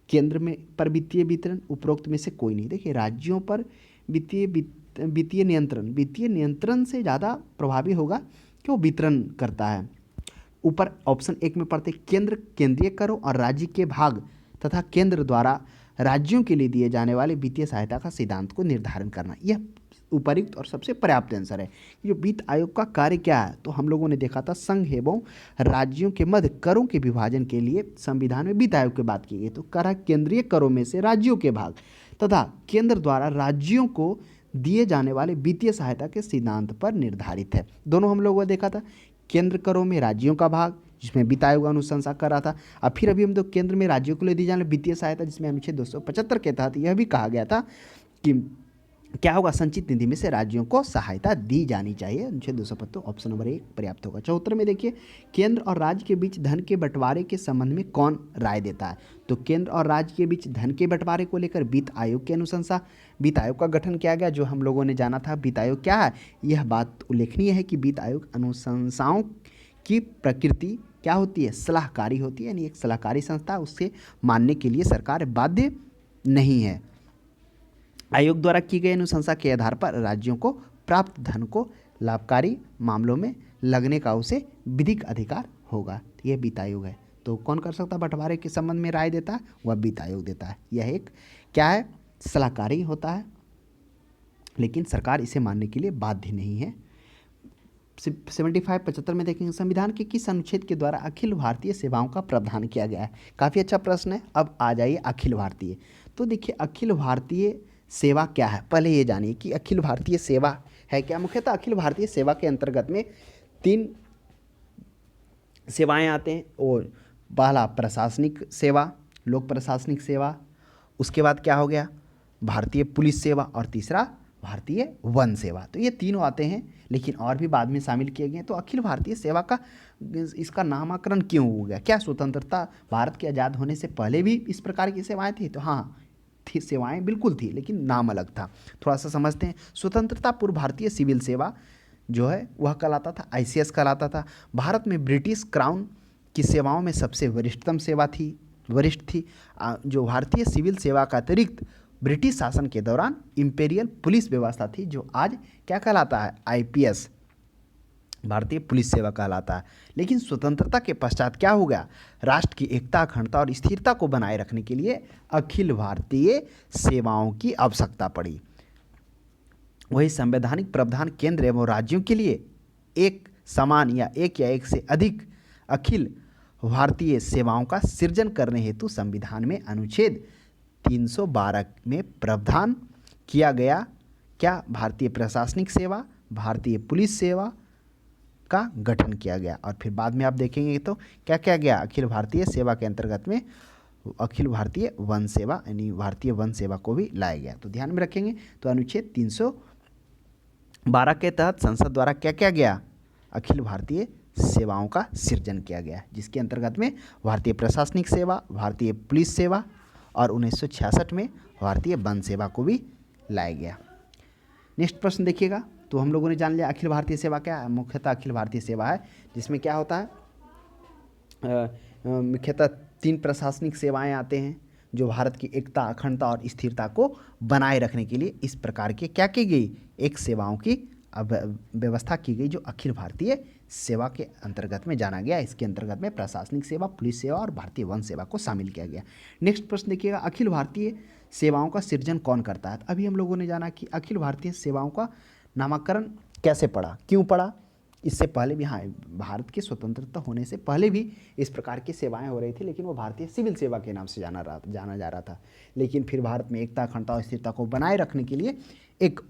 केंद्र में पर वित्तीय वितरण, उपरोक्त में से कोई नहीं। देखिए राज्यों पर वित्तीय नियंत्रण से ज़्यादा प्रभावी होगा कि वो वितरण करता है। ऊपर ऑप्शन 1 में पढ़ते केंद्र केंद्रीय करों और राज्य के भाग तथा केंद्र द्वारा राज्यों के लिए दिए जाने वाले वित्तीय सहायता का सिद्धांत को निर्धारण करना, यह उपयुक्त और सबसे पर्याप्त आंसर है। जो वित्त आयोग का कार्य क्या है, तो हम लोगों ने देखा था संघ एवं राज्यों के मध्य करों के विभाजन के लिए संविधान में वित्त आयोग की बात की गई। तो करा केंद्रीय करों में से राज्यों के भाग तथा केंद्र द्वारा राज्यों को दिए जाने वाले वित्तीय सहायता के सिद्धांत पर निर्धारित है। दोनों हम लोगों ने देखा था, केंद्र करों में राज्यों का भाग जिसमें वित्त आयोग अनुशंसा कर रहा था, और फिर अभी हम तो केंद्र में राज्यों को ले दी जाने वाली वित्तीय सहायता, जिसमें अनुच्छेद 275 के तहत यह भी कहा गया था कि क्या होगा, संचित निधि में से राज्यों को सहायता दी जानी चाहिए। अनुच्छेद 275 ऑप्शन नंबर 1 पर्याप्त होगा। 74 में देखिए केंद्र और राज्य के बीच धन के बंटवारे के संबंध में कौन राय देता है। तो केंद्र और राज्य के बीच धन के बंटवारे को लेकर वित्त आयोग की अनुशंसा, वित्त आयोग का गठन किया गया, जो हम लोगों ने जाना था वित्त आयोग क्या है। यह बात उल्लेखनीय है कि वित्त आयोग अनुशंसाओं की प्रकृति क्या होती है, सलाहकारी होती है, यानी एक सलाहकारी संस्था, उससे मानने के लिए सरकार बाध्य नहीं है। आयोग द्वारा की गई अनुशंसा के आधार पर राज्यों को प्राप्त धन को लाभकारी मामलों में लगने का उसे विधिक अधिकार होगा। यह वित्त आयोग है। तो कौन कर सकता है बंटवारे के संबंध में राय देता है, वह वित्त आयोग देता है। यह एक क्या है, सलाहकारी होता है, लेकिन सरकार इसे मानने के लिए बाध्य नहीं है। 75 में देखेंगे संविधान के किस अनुच्छेद के द्वारा अखिल भारतीय सेवाओं का प्रावधान किया गया है। काफ़ी अच्छा प्रश्न है। अब आ जाइए अखिल भारतीय। तो देखिए अखिल भारतीय सेवा क्या है, पहले ये जानिए कि अखिल भारतीय सेवा है क्या। मुख्यतः अखिल भारतीय सेवा के अंतर्गत में 3 सेवाएं आते हैं। और पहला प्रशासनिक सेवा, लोक प्रशासनिक सेवा, उसके बाद क्या हो गया भारतीय पुलिस सेवा, और तीसरा भारतीय वन सेवा। तो ये तीनों आते हैं, लेकिन और भी बाद में शामिल किए गए हैं। तो अखिल भारतीय सेवा का इसका नामकरण क्यों हो गया? क्या स्वतंत्रता भारत के आज़ाद होने से पहले भी इस प्रकार की सेवाएं थी? तो हाँ थी, सेवाएं बिल्कुल थी, लेकिन नाम अलग था। थोड़ा सा समझते हैं। स्वतंत्रता पूर्व भारतीय सिविल सेवा जो है वह कहलाता था ICS कहलाता था। भारत में ब्रिटिश क्राउन की सेवाओं में सबसे वरिष्ठ थी। जो भारतीय सिविल सेवा का अतिरिक्त ब्रिटिश शासन के दौरान इंपेरियल पुलिस व्यवस्था थी, जो आज क्या कहलाता है IPS, भारतीय पुलिस सेवा कहलाता है। लेकिन स्वतंत्रता के पश्चात क्या हो गया, राष्ट्र की एकता, अखंडता और स्थिरता को बनाए रखने के लिए अखिल भारतीय सेवाओं की आवश्यकता पड़ी। वही संवैधानिक प्रावधान केंद्र एवं राज्यों के लिए एक समान या एक से अधिक अखिल भारतीय सेवाओं का सृजन करने हेतु संविधान में अनुच्छेद 312 में प्रावधान किया गया। क्या? भारतीय प्रशासनिक सेवा, भारतीय पुलिस सेवा का गठन किया गया। और फिर बाद में आप देखेंगे तो क्या किया गया, अखिल भारतीय सेवा के अंतर्गत में अखिल भारतीय वन सेवा यानी भारतीय वन सेवा को भी लाया गया। तो ध्यान में रखेंगे। तो अनुच्छेद 312 के तहत संसद द्वारा क्या किया गया, अखिल भारतीय सेवाओं का सृजन किया गया, जिसके अंतर्गत में भारतीय प्रशासनिक सेवा, भारतीय पुलिस सेवा और 1966 में भारतीय वन सेवा को भी लाया गया। नेक्स्ट प्रश्न देखिएगा। तो हम लोगों ने जान लिया अखिल भारतीय सेवा क्या है। मुख्यतः अखिल भारतीय सेवा है जिसमें क्या होता है, मुख्यतः 3 प्रशासनिक सेवाएं आते हैं जो भारत की एकता, अखंडता और स्थिरता को बनाए रखने के लिए इस प्रकार के क्या की गई, एक सेवाओं की व्यवस्था की गई, जो अखिल भारतीय सेवा के अंतर्गत में जाना गया। इसके अंतर्गत में प्रशासनिक सेवा, पुलिस सेवा और भारतीय वन सेवा को शामिल किया गया। नेक्स्ट प्रश्न देखिएगा, अखिल भारतीय सेवाओं का सृजन कौन करता है। अभी हम लोगों ने जाना कि अखिल भारतीय सेवाओं का नामकरण कैसे पड़ा, क्यों पड़ा। इससे पहले भी, हाँ, भारत की स्वतंत्रता होने से पहले भी इस प्रकार की सेवाएं हो रही थी, लेकिन वो भारतीय सिविल सेवा के नाम से जाना जा रहा था। लेकिन फिर भारत में एकता, अखंडता और स्थिरता को बनाए रखने के लिए एक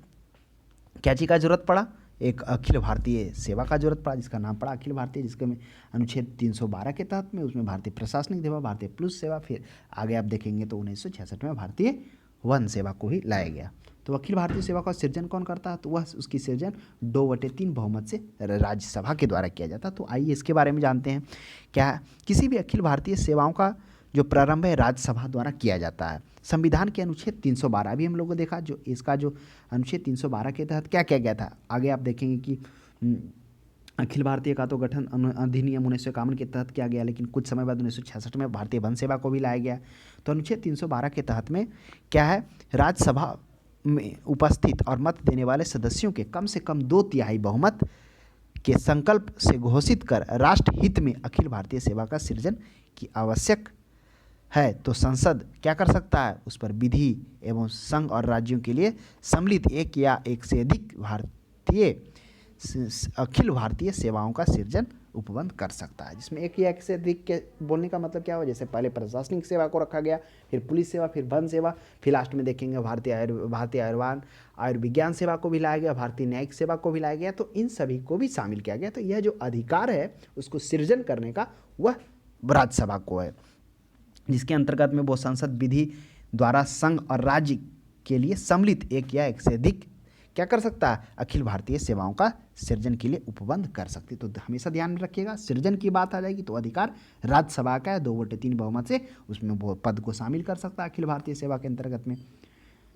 क्या चीज़ का जरूरत पड़ा, एक अखिल भारतीय सेवा का जरूरत पड़ा, जिसका नाम पड़ा अखिल भारतीय, जिसके में अनुच्छेद 312 के तहत में उसमें भारतीय प्रशासनिक सेवा, भारतीय पुलिस सेवा, फिर आगे आप देखेंगे तो 1966 में भारतीय वन सेवा को ही लाया गया। तो अखिल भारतीय सेवा का सृजन कौन करता है, तो वह उसकी सृजन 2/3 बहुमत से राज्यसभा के द्वारा किया जाता है। तो आइए इसके बारे में जानते हैं। क्या किसी भी अखिल भारतीय सेवाओं का जो प्रारंभ है राज्यसभा द्वारा किया जाता है। संविधान के अनुच्छेद 312 भी हम लोगों को देखा, जो इसका जो अनुच्छेद 312 के तहत क्या किया गया था। आगे आप देखेंगे कि अखिल भारतीय का तो गठन अधिनियम 1951 के तहत किया गया, लेकिन कुछ समय बाद 1966 में भारतीय वन सेवा को भी लाया गया। तो अनुच्छेद 312 के तहत में क्या है, राज्यसभा में उपस्थित और मत देने वाले सदस्यों के कम से कम 2/3 बहुमत के संकल्प से घोषित कर राष्ट्र हित में अखिल भारतीय सेवा का सृजन की आवश्यक है, तो संसद क्या कर सकता है, उस पर विधि एवं संघ और राज्यों के लिए सम्मिलित एक या एक से अधिक अखिल भारतीय सेवाओं का सृजन उपबंध कर सकता है। जिसमें एक या एक से अधिक के बोलने का मतलब क्या हो, जैसे पहले प्रशासनिक सेवा को रखा गया, फिर पुलिस सेवा, फिर वन सेवा, फिर लास्ट में देखेंगे भारतीय आयुर्विज्ञान सेवा को भी लाया गया, भारतीय न्यायिक सेवा को भी लाया गया। तो इन सभी को भी शामिल किया गया। तो यह जो अधिकार है उसको सृजन करने का वह राज्यसभा को है, जिसके अंतर्गत में वो संसद विधि द्वारा संघ और राज्य के लिए सम्मिलित एक या एक से अधिक क्या कर सकता है, अखिल भारतीय सेवाओं का सृजन के लिए उपबंध कर सकती। तो हमेशा ध्यान में रखिएगा, सृजन की बात आ जाएगी तो अधिकार राज्यसभा का है, 2/3 बहुमत से उसमें वो पद को शामिल कर सकता है अखिल भारतीय सेवा के अंतर्गत में।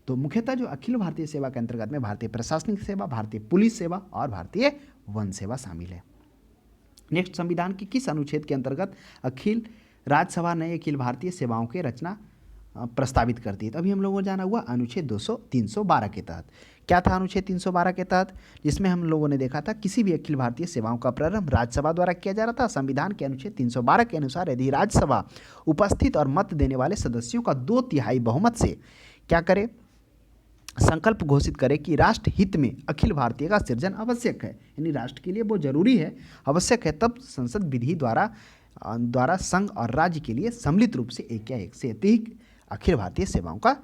तो मुख्यतः जो अखिल भारतीय सेवा के अंतर्गत में भारतीय प्रशासनिक सेवा, भारतीय पुलिस सेवा और भारतीय वन सेवा शामिल है। नेक्स्ट, संविधान के किस अनुच्छेद के अंतर्गत अखिल राज्यसभा नए अखिल भारतीय सेवाओं की रचना प्रस्तावित करती है। तो अभी हम लोगों को जाना हुआ अनुच्छेद 312 के तहत। क्या था अनुच्छेद 312 के तहत, जिसमें हम लोगों ने देखा था किसी भी अखिल भारतीय सेवाओं का प्रारंभ राज्यसभा द्वारा किया जा रहा था। संविधान के अनुच्छेद 312 के अनुसार यदि राज्यसभा उपस्थित और मत देने वाले सदस्यों का 2/3 बहुमत से क्या करे, संकल्प घोषित करे कि राष्ट्र हित में अखिल भारतीय का सृजन आवश्यक है, यानी राष्ट्र के लिए वो जरूरी है, आवश्यक है, तब संसद विधि द्वारा संघ और राज्य के लिए सम्मिलित रूप से एक या एक से अधिक अखिल भारतीय सेवाओं का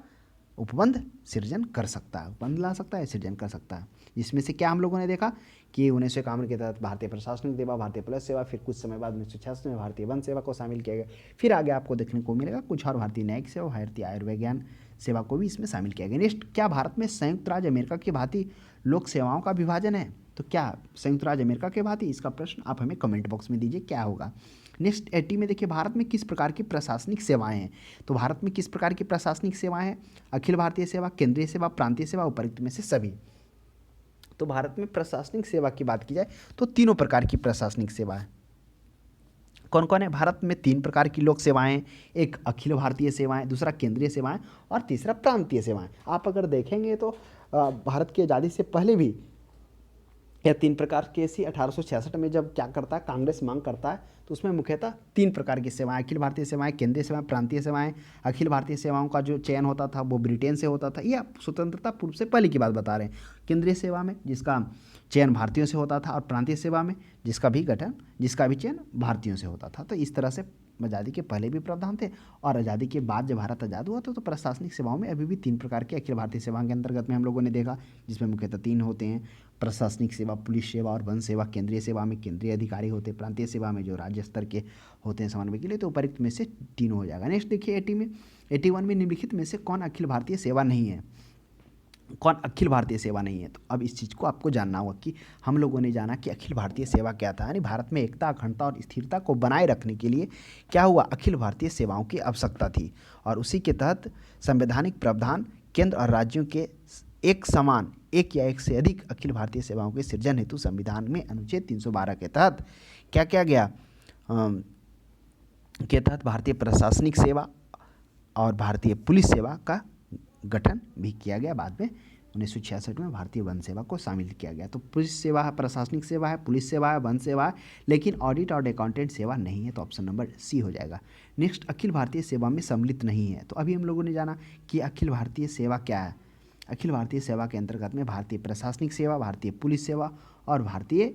उपबंध सृजन कर सकता है, उपबंध ला सकता है, सृजन कर सकता है। जिसमें से क्या हम लोगों ने देखा कि 1951 के तहत भारतीय प्रशासनिक सेवा, भारतीय पुलिस सेवा, फिर कुछ समय बाद 1966 में भारतीय वन सेवा को शामिल किया गया। फिर आगे आपको देखने को मिलेगा कुछ और भारतीय न्यायिक सेवा, भारतीय आयुर्विज्ञान सेवा को भी इसमें शामिल किया गया। नेक्स्ट, क्या भारत में संयुक्त राज्य अमेरिका की भांति लोक सेवाओं का विभाजन है? तो क्या संयुक्त राज्य अमेरिका के भांति? इसका प्रश्न आप हमें कमेंट बॉक्स में दीजिए क्या होगा। नेक्स्ट 80 में देखिए, भारत में किस प्रकार की प्रशासनिक सेवाएं हैं? तो भारत में किस प्रकार की प्रशासनिक सेवाएं हैं? अखिल भारतीय सेवा, केंद्रीय सेवा, प्रांतीय सेवा, उपरोक्त में से सभी। तो भारत में प्रशासनिक सेवा की बात की जाए तो तीनों प्रकार की प्रशासनिक सेवा है। कौन कौन है? भारत में 3 प्रकार की लोक सेवाएं, एक अखिल भारतीय सेवाएं, दूसरा केंद्रीय सेवाएं और तीसरा प्रांतीय सेवाएं। आप अगर देखेंगे तो भारत की आज़ादी से पहले भी यह 3 प्रकार की ऐसी 1866 में जब क्या करता है, कांग्रेस मांग करता है, तो उसमें मुख्यतः 3 प्रकार की सेवाएं, अखिल भारतीय सेवाएं, केंद्रीय सेवाएं, प्रांतीय सेवाएं। अखिल भारतीय सेवाओं का जो चयन होता था वो ब्रिटेन से होता था, यह स्वतंत्रता पूर्व से पहले की बात बता रहे हैं। केंद्रीय सेवा में जिसका चयन भारतीयों से होता था, और प्रांतीय सेवा में जिसका भी चयन भारतीयों से होता था। तो इस तरह से आज़ादी के पहले भी प्रावधान थे, और आज़ादी के बाद जब भारत आज़ाद हुआ तो प्रशासनिक सेवाओं में अभी भी 3 प्रकार के अखिल भारतीय सेवाओं के अंतर्गत में हम लोगों ने देखा, जिसमें मुख्यतः 3 होते हैं, प्रशासनिक सेवा, पुलिस सेवा और वन सेवा। केंद्रीय सेवा में केंद्रीय अधिकारी होते हैं, प्रांतीय सेवा में जो राज्य स्तर के होते हैं समन्वय के लिए। तो उपरोक्त में से तीनों हो जाएगा। नेक्स्ट देखिए 81 में निम्नलिखित में से कौन अखिल भारतीय सेवा नहीं है? कौन अखिल भारतीय सेवा नहीं है? तो अब इस चीज़ को आपको जानना होगा कि हम लोगों ने जाना कि अखिल भारतीय सेवा क्या था, यानी भारत में एकता, अखंडता और स्थिरता को बनाए रखने के लिए क्या हुआ, अखिल भारतीय सेवाओं की आवश्यकता थी। और उसी के तहत संवैधानिक प्रावधान केंद्र और राज्यों के एक समान, एक या एक से अधिक अखिल भारतीय सेवाओं के सृजन हेतु संविधान में अनुच्छेद 312 के तहत क्या किया गया, के तहत भारतीय प्रशासनिक सेवा और भारतीय पुलिस सेवा का गठन भी किया गया। बाद में 1966 में भारतीय वन सेवा को शामिल किया गया। तो पुलिस सेवा है, प्रशासनिक सेवा है, पुलिस सेवा है, वन सेवा है, लेकिन ऑडिट और अकाउंटेंट सेवा नहीं है। तो ऑप्शन नंबर सी हो जाएगा। नेक्स्ट, अखिल भारतीय सेवा में सम्मिलित नहीं है। तो अभी हम लोगों ने जाना कि अखिल भारतीय सेवा क्या है। अखिल भारतीय सेवा के अंतर्गत में भारतीय प्रशासनिक सेवा, भारतीय पुलिस सेवा और भारतीय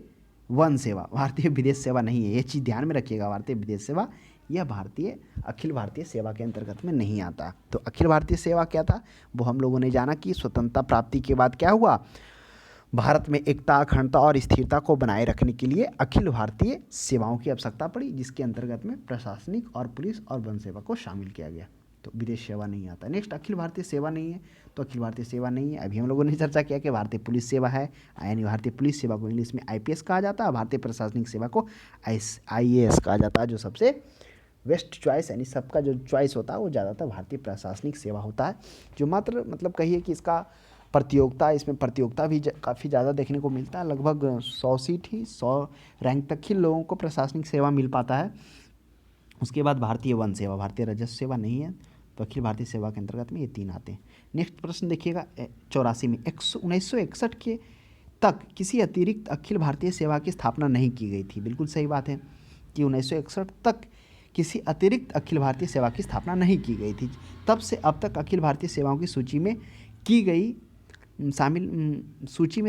वन सेवा, भारतीय विदेश सेवा नहीं है। ये चीज़ ध्यान में रखिएगा, भारतीय विदेश सेवा यह अखिल भारतीय सेवा के अंतर्गत में नहीं आता। तो अखिल भारतीय सेवा क्या था, वो हम लोगों ने जाना कि स्वतंत्रता प्राप्ति के बाद क्या हुआ, भारत में एकता, अखंडता और स्थिरता को बनाए रखने के लिए अखिल भारतीय सेवाओं की आवश्यकता पड़ी, जिसके अंतर्गत में प्रशासनिक और पुलिस और वन सेवा को शामिल किया गया। तो विदेश सेवा नहीं आता। नेक्स्ट, अखिल भारतीय सेवा नहीं है। तो अखिल भारतीय सेवा नहीं है, अभी हम लोगों ने चर्चा किया कि भारतीय पुलिस सेवा है, यानी भारतीय पुलिस सेवा को इंग्लिश में IPS कहा जाता है, भारतीय प्रशासनिक सेवा को IAS कहा जाता है। जो सबसे बेस्ट चॉइस, यानी सबका जो चॉइस होता है वो ज़्यादातर भारतीय प्रशासनिक सेवा होता है, जो मात्र मतलब कहिए कि इसमें प्रतियोगिता भी काफ़ी ज़्यादा देखने को मिलता है। लगभग 100 सीट ही, 100 रैंक तक ही लोगों को प्रशासनिक सेवा मिल पाता है। उसके बाद भारतीय वन सेवा, भारतीय राजस्व सेवा नहीं है। तो अखिल भारतीय सेवा के अंतर्गत में ये 3 आते हैं। नेक्स्ट प्रश्न देखिएगा 84 में, 1961 के तक किसी अतिरिक्त अखिल भारतीय सेवा की स्थापना नहीं की गई थी। बिल्कुल सही बात है कि 1961 तक किसी अतिरिक्त अखिल भारतीय सेवा की स्थापना नहीं की गई थी। तब से अब तक अखिल भारतीय सेवाओं की सूची में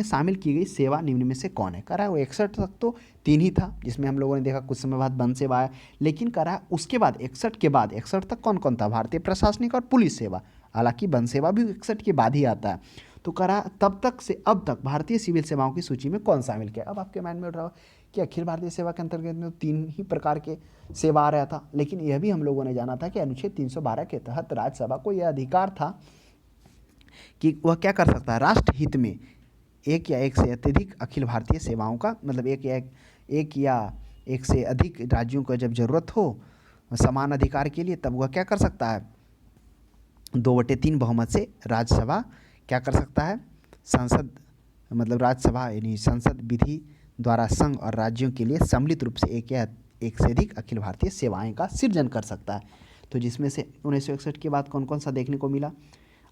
शामिल की गई सेवा निम्न में से कौन है? करा 61 तक तो 3 ही था, जिसमें हम लोगों ने देखा कुछ समय बाद वन सेवा है, लेकिन करा उसके बाद 61 तक कौन कौन था? भारतीय प्रशासनिक और पुलिस सेवा। हालांकि वन सेवा भी 61 के बाद ही आता है। तो करा तब तक से अब तक भारतीय सिविल सेवाओं की सूची में कौन शामिल किया? अब आपके माइंड में उठ रहा हो कि अखिल भारतीय सेवा के अंतर्गत में 3 ही प्रकार के सेवा आ रहा था, लेकिन यह भी हम लोगों ने जाना था कि अनुच्छेद 312 के तहत राज्यसभा को यह अधिकार था कि वह क्या कर सकता है, राष्ट्र हित में एक या एक से अत्यधिक अखिल भारतीय सेवाओं का, मतलब एक या एक से अधिक राज्यों को जब जरूरत हो समान अधिकार के लिए, तब वह क्या कर सकता है, 2/3 बहुमत से राज्यसभा क्या कर सकता है, संसद मतलब राज्यसभा यानी संसद विधि द्वारा संघ और राज्यों के लिए सम्मिलित रूप से एक या एक से अधिक अखिल भारतीय सेवाएं का सृजन कर सकता है। तो जिसमें से 1961 के बाद कौन कौन सा देखने को मिला,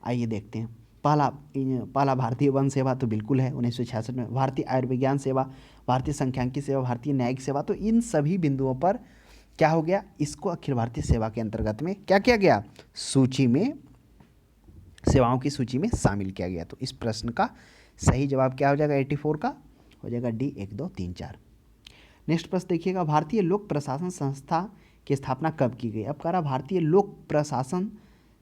आइए देखते हैं। पहला भारतीय वन सेवा तो बिल्कुल है 1966 में। भारतीय आयुर्विज्ञान सेवा, भारतीय सांख्यिकी सेवा, भारतीय न्यायिक सेवा। तो इन सभी बिंदुओं पर क्या हो गया, इसको अखिल भारतीय सेवा के अंतर्गत में क्या किया गया, सेवाओं की सूची में शामिल किया गया। तो इस प्रश्न का सही जवाब क्या हो जाएगा, 84 का हो जाएगा D 1 2 3 4। नेक्स्ट प्रश्न देखिएगा, भारतीय लोक प्रशासन संस्था की स्थापना कब की गई? अब कह रहा भारतीय लोक प्रशासन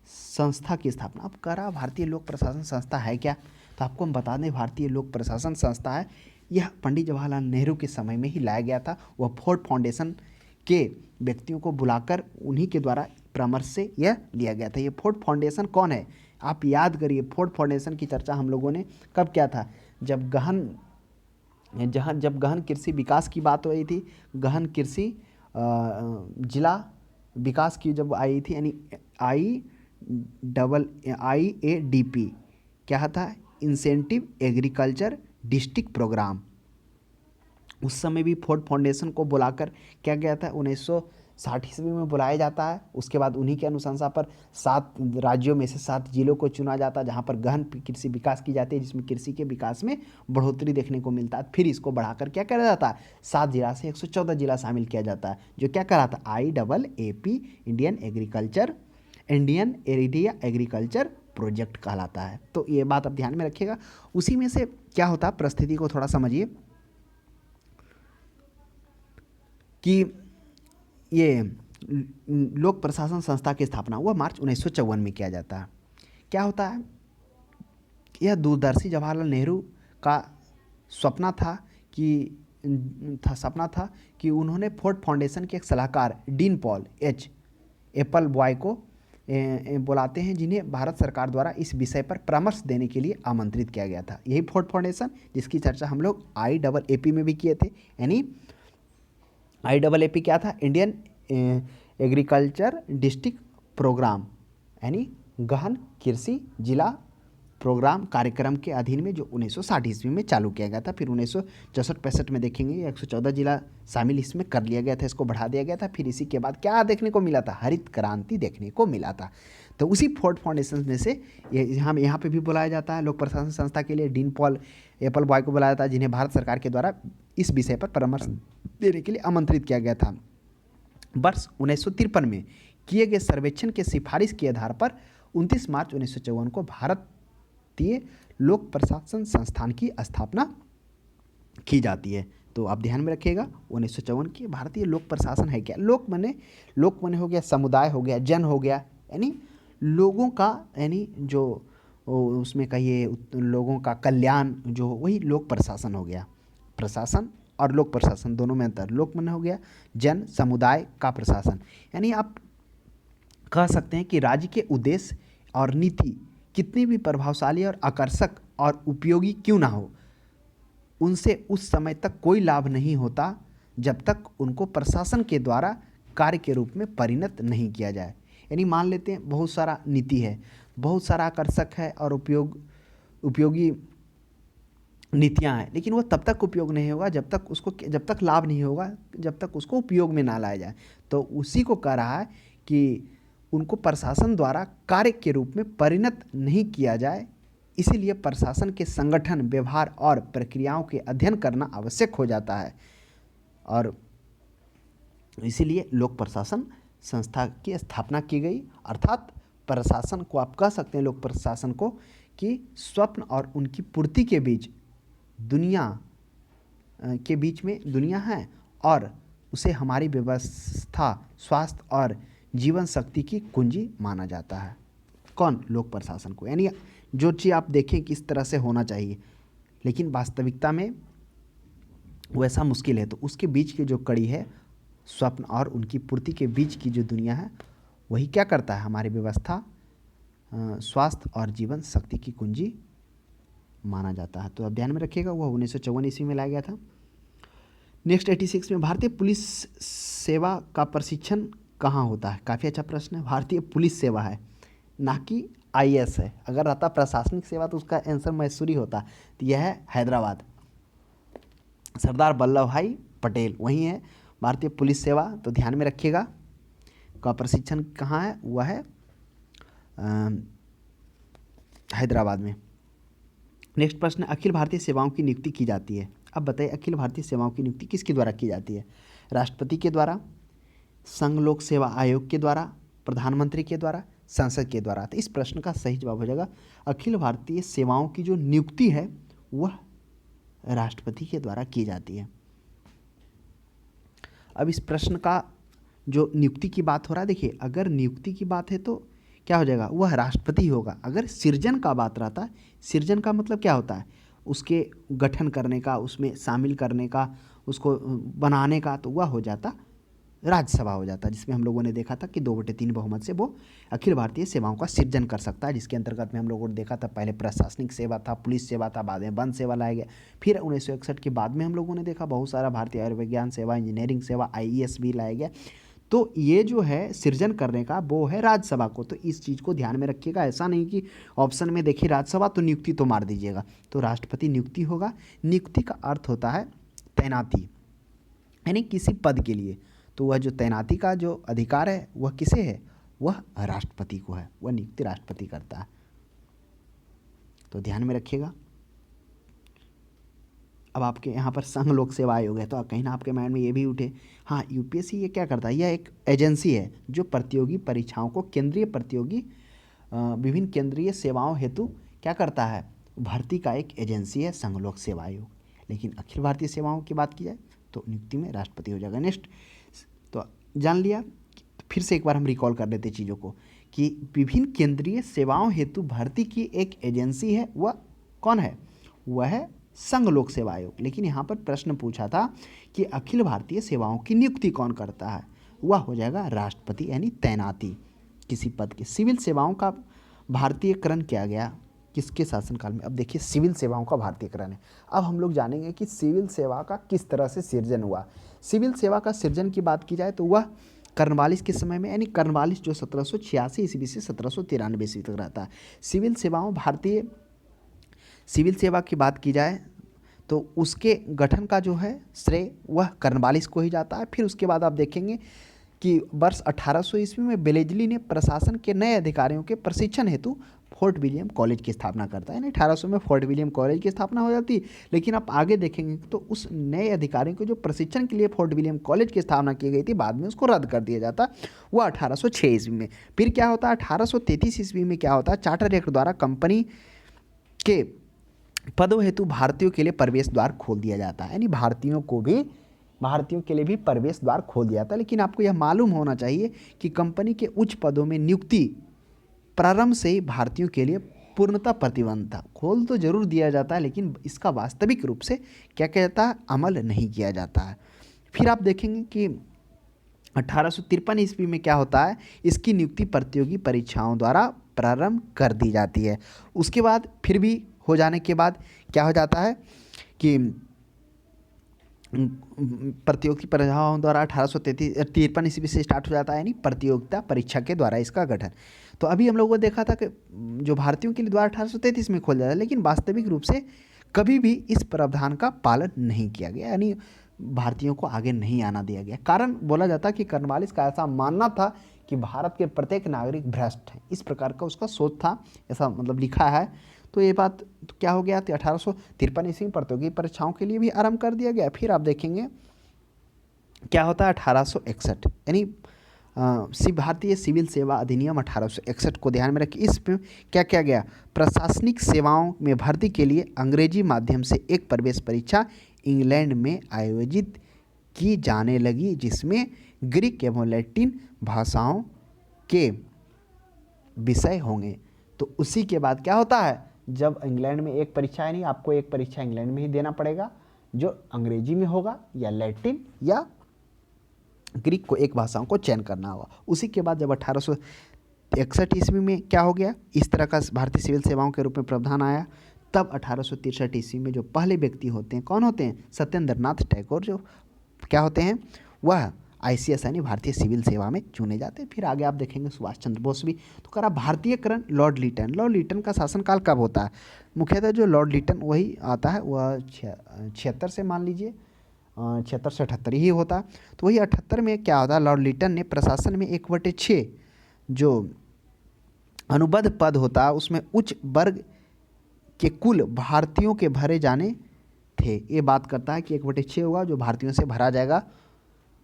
संस्था की स्थापना। अब करा भारतीय लोक प्रशासन संस्था है क्या, तो आपको हम बता दें भारतीय लोक प्रशासन संस्था है, यह पंडित जवाहरलाल नेहरू के समय में ही लाया गया था। वह फोर्ड फाउंडेशन के व्यक्तियों को बुलाकर उन्हीं के द्वारा परामर्श से यह लिया गया था। ये फोर्ड फाउंडेशन कौन है, आप याद करिए, फोर्ड फाउंडेशन की चर्चा हम लोगों ने कब किया था, जब गहन कृषि विकास की बात हो रही थी, गहन कृषि जिला विकास की जब आई थी, यानी IADP क्या था, इंसेंटिव एग्रीकल्चर डिस्ट्रिक्ट प्रोग्राम। उस समय भी फोर्ड फाउंडेशन को बुलाकर क्या गया था, 1960 ईस्वी में बुलाया जाता है। उसके बाद उन्हीं के अनुशंसा पर 7 राज्यों में से 7 जिलों को चुना जाता है जहाँ पर गहन कृषि विकास की जाती है, जिसमें कृषि के विकास में बढ़ोतरी देखने को मिलता है। फिर इसको बढ़ाकर क्या करा जाता है, 7 जिला से 114 जिला शामिल किया जाता है, जो क्या कराता है, IAAP Indian area agriculture project कहलाता है। तो ये बात आप ध्यान में रखिएगा। उसी में से क्या होता है, परिस्थिति को थोड़ा समझिए कि ये लोक प्रशासन संस्था की स्थापना हुआ मार्च 1954 में किया जाता है। क्या होता है, यह दूरदर्शी जवाहरलाल नेहरू का सपना था कि उन्होंने फोर्ड फाउंडेशन के एक सलाहकार dean Paul H Apple boy को बुलाते हैं, जिन्हें भारत सरकार द्वारा इस विषय पर परामर्श देने के लिए आमंत्रित किया गया था। यही फोर्ड फाउंडेशन जिसकी चर्चा हम लोग IAAP में भी किए थे, यानी IAAP क्या था, इंडियन एग्रीकल्चर डिस्ट्रिक्ट प्रोग्राम, यानी गहन कृषि जिला प्रोग्राम कार्यक्रम के अधीन में, जो 1960 ईस्वी में चालू किया गया था। फिर 1964-65 में देखेंगे 114 जिला शामिल इसमें कर लिया गया था, इसको बढ़ा दिया गया था। फिर इसी के बाद क्या देखने को मिला था, हरित क्रांति देखने को मिला था। तो उसी फोर्ड फाउंडेशन में से यहाँ पे भी बुलाया जाता है लोक प्रशासन संस्था के लिए डीन पॉल एप्पल बॉय को बुलाया जाता है, जिन्हें भारत सरकार के द्वारा इस विषय पर परामर्श देने के लिए आमंत्रित किया गया था। वर्ष 1953 में किए गए सर्वेक्षण के सिफारिश के आधार पर 29 मार्च 1954 को भारतीय लोक प्रशासन संस्थान की स्थापना की जाती है। तो आप ध्यान में रखिएगा 1954 की भारतीय लोक प्रशासन है क्या, लोक मने हो गया समुदाय, हो गया जन, हो गया यानी लोगों का, यानी जो उसमें कहिए लोगों का कल्याण जो, वही लोक प्रशासन हो गया। प्रशासन और लोक प्रशासन दोनों में अंतर, लोक मने हो गया जन समुदाय का प्रशासन, यानी आप कह सकते हैं कि राज्य के उद्देश्य और नीति कितनी भी प्रभावशाली और आकर्षक और उपयोगी क्यों ना हो, उनसे उस समय तक कोई लाभ नहीं होता जब तक उनको प्रशासन के द्वारा कार्य के रूप में परिणत नहीं किया जाए। यानी मान लेते हैं बहुत सारा नीति है, बहुत सारा आकर्षक है और उपयोगी नीतियाँ हैं, लेकिन वो तब तक उपयोग नहीं होगा जब तक लाभ नहीं होगा, जब तक उसको उपयोग में ना लाया जाए। तो उसी को कह रहा है कि उनको प्रशासन द्वारा कार्य के रूप में परिणत नहीं किया जाए, इसीलिए प्रशासन के संगठन, व्यवहार और प्रक्रियाओं के अध्ययन करना आवश्यक हो जाता है। और इसीलिए लोक प्रशासन संस्था की स्थापना की गई। अर्थात प्रशासन को आप कह सकते हैं, लोक प्रशासन को, कि स्वप्न और उनकी पूर्ति के बीच दुनिया है और उसे हमारी व्यवस्था, स्वास्थ्य और जीवन शक्ति की कुंजी माना जाता है। कौन, लोक प्रशासन को, यानी जो चीज़ आप देखें कि इस तरह से होना चाहिए, लेकिन वास्तविकता में वैसा मुश्किल है, तो उसके बीच की जो कड़ी है, स्वप्न और उनकी पूर्ति के बीच की जो दुनिया है, वही क्या करता है, हमारी व्यवस्था, स्वास्थ्य और जीवन शक्ति की कुंजी माना जाता है। तो आप ध्यान में रखिएगा, वह 1954 ईस्वी में लाया गया था। नेक्स्ट 86 में भारतीय पुलिस सेवा का प्रशिक्षण कहाँ होता है, काफ़ी अच्छा प्रश्न है। भारतीय पुलिस सेवा है, ना कि IAS है। अगर रहता प्रशासनिक सेवा तो उसका आंसर मैसूरी होता, तो यह है हैदराबाद, सरदार वल्लभ भाई पटेल वहीं है भारतीय पुलिस सेवा। तो ध्यान में रखिएगा का प्रशिक्षण कहाँ है, वह है हैदराबाद में। नेक्स्ट प्रश्न, अखिल भारतीय सेवाओं की नियुक्ति की जाती है। अब बताइए अखिल भारतीय सेवाओं की नियुक्ति किसके द्वारा की जाती है, राष्ट्रपति के द्वारा, संघ लोक सेवा आयोग के द्वारा, प्रधानमंत्री के द्वारा, संसद के द्वारा। तो इस प्रश्न का सही जवाब हो जाएगा अखिल भारतीय सेवाओं की जो नियुक्ति है वह राष्ट्रपति के द्वारा की जाती है। अब इस प्रश्न का जो नियुक्ति की बात हो रहा है, देखिए अगर नियुक्ति की बात है तो क्या हो जाएगा, वह राष्ट्रपति होगा। अगर सृजन का बात रहता है, सृजन का मतलब क्या होता है, उसके गठन करने का, उसमें शामिल करने का, उसको बनाने का, तो वह हो जाता राज्यसभा हो जाता है, जिसमें हम लोगों ने देखा था कि 2/3 बहुमत से वो अखिल भारतीय सेवाओं का सृजन कर सकता है, जिसके अंतर्गत में हम लोगों ने देखा था पहले प्रशासनिक सेवा था, पुलिस सेवा था, बाद में वन सेवा लाया गया। फिर 1961 के बाद में हम लोगों ने देखा बहुत सारा भारतीय आयुर्विज्ञान सेवा, इंजीनियरिंग सेवा, आईएएस भी लाया गया। तो ये जो है सृजन करने का वो है राज्यसभा को। तो इस चीज़ को ध्यान में रखिएगा, ऐसा नहीं कि ऑप्शन में देखिए राज्यसभा तो नियुक्ति तो मार दीजिएगा। तो राष्ट्रपति नियुक्ति होगा। नियुक्ति का अर्थ होता है तैनाती, यानी किसी पद के लिए। तो वह जो तैनाती का जो अधिकार है वह किसे है, वह राष्ट्रपति को है, वह नियुक्ति राष्ट्रपति करता है। तो ध्यान में रखिएगा। अब आपके यहाँ पर संघ लोक सेवा आयोग है, तो कहीं ना आपके माइंड में ये भी उठे, हाँ यूपीएससी ये क्या करता है, यह एक एजेंसी है जो प्रतियोगी परीक्षाओं को केंद्रीय प्रतियोगी विभिन्न केंद्रीय सेवाओं हेतु क्या करता है, भर्ती का एक एजेंसी है संघ लोक सेवा आयोग। लेकिन अखिल भारतीय सेवाओं की बात की जाए तो नियुक्ति में राष्ट्रपति हो जाएगा। नेक्स्ट, तो जान लिया। फिर से एक बार हम रिकॉल कर लेते चीज़ों को कि विभिन्न केंद्रीय सेवाओं हेतु भर्ती की एक एजेंसी है, वह कौन है, वह है संघ लोक सेवा आयोग। लेकिन यहाँ पर प्रश्न पूछा था कि अखिल भारतीय सेवाओं की नियुक्ति कौन करता है, वह हो जाएगा राष्ट्रपति, यानी तैनाती किसी पद के। सिविल सेवाओं का भारतीयकरण किया गया किसके शासनकाल में। अब देखिए सिविल सेवाओं का भारतीयकरण है। अब हम लोग जानेंगे कि सिविल सेवा का किस तरह से सृजन हुआ। सिविल सेवा का सृजन की बात की जाए तो वह कर्नवालिस के समय में, यानी कर्नवालिस जो 1786 ईस्वी से 1793 ईस्वी तक रहता है। सिविल सेवाओं भारतीय सिविल सेवा की बात की जाए तो उसके गठन का जो है श्रेय वह कर्नवालिस को ही जाता है। फिर उसके बाद आप देखेंगे कि वर्ष 1800 ईस्वी में बेलेजली ने प्रशासन के नए अधिकारियों के प्रशिक्षण हेतु फोर्ट विलियम कॉलेज की स्थापना करता है, यानी 1800 में फोर्ट विलियम कॉलेज की स्थापना हो जाती। लेकिन आप आगे देखेंगे तो उस नए अधिकारियों के जो प्रशिक्षण के लिए फोर्ट विलियम कॉलेज की स्थापना की गई थी, बाद में उसको रद्द कर दिया जाता, वह 1806 ईस्वी में। फिर क्या होता है, 1833 ईस्वी में क्या होता है, चार्टर एक्ट द्वारा कंपनी के पदों हेतु भारतीयों के लिए प्रवेश द्वार खोल दिया जाता है, यानी भारतीयों के लिए भी प्रवेश द्वार खोल दिया जाता है। लेकिन आपको यह मालूम होना चाहिए कि कंपनी के उच्च पदों में नियुक्ति प्रारंभ से ही भारतीयों के लिए पूर्णतः प्रतिबंध था। खोल तो जरूर दिया जाता है लेकिन इसका वास्तविक रूप से क्या किया जाता है, अमल नहीं किया जाता है। फिर आप देखेंगे कि 1853 ईस्वी में क्या होता है, इसकी नियुक्ति प्रतियोगी परीक्षाओं द्वारा प्रारंभ कर दी जाती है। उसके बाद फिर भी हो जाने के बाद क्या हो जाता है कि प्रतियोगी परीक्षाओं द्वारा 1853 ईस्वी से स्टार्ट हो जाता है, यानी प्रतियोगिता परीक्षा के द्वारा इसका गठन। तो अभी हम लोगों को देखा था कि जो भारतीयों के लिए द्वार 1833 में खोल जाता है, लेकिन वास्तविक रूप से कभी भी इस प्रावधान का पालन नहीं किया गया, यानी भारतीयों को आगे नहीं आना दिया गया। कारण बोला जाता है कि कर्नवालिस का ऐसा मानना था कि भारत के प्रत्येक नागरिक भ्रष्ट है, इस प्रकार का उसका सोच था, ऐसा मतलब लिखा है। तो ये बात तो क्या हो गया, 1853 ईस्वी में प्रतियोगी परीक्षाओं के लिए भी आरंभ कर दिया गया। फिर आप देखेंगे क्या होता है 1861, यानी भारतीय सिविल सेवा अधिनियम 1861 को ध्यान में रखिए। इसमें क्या किया गया, प्रशासनिक सेवाओं में भर्ती के लिए अंग्रेजी माध्यम से एक प्रवेश परीक्षा इंग्लैंड में आयोजित की जाने लगी, जिसमें ग्रीक एवं लैटिन भाषाओं के विषय होंगे। तो उसी के बाद क्या होता है, जब इंग्लैंड में एक परीक्षा है, नहीं आपको एक परीक्षा इंग्लैंड में ही देना पड़ेगा जो अंग्रेजी में होगा या लैटिन या ग्रीक को एक भाषाओं को चयन करना होगा। उसी के बाद जब 1861 ईस्वी में क्या हो गया, इस तरह का भारतीय सिविल सेवाओं के रूप में प्रावधान आया। तब 1863 ईस्वी में जो पहले व्यक्ति होते हैं कौन होते हैं, सत्येंद्र नाथ टैगोर, जो क्या होते हैं वह ICS यानी भारतीय सिविल सेवा में चुने जाते हैं। फिर आगे आप देखेंगे सुभाष चंद्र बोस भी। तो करा भारतीयकरण लॉर्ड लिटन का शासनकाल कब होता है, मुख्यतः जो लॉर्ड लिटन वही आता है, वह 76 से मान लीजिए 76 से 78 ही होता है। तो वही 78 में क्या होता है, लॉर्ड लिटन ने प्रशासन में 1/6 जो अनुबंध पद होता है उसमें उच्च वर्ग के कुल भारतीयों के भरे जाने थे। ये बात करता है कि 1/6 होगा जो भारतीयों से भरा जाएगा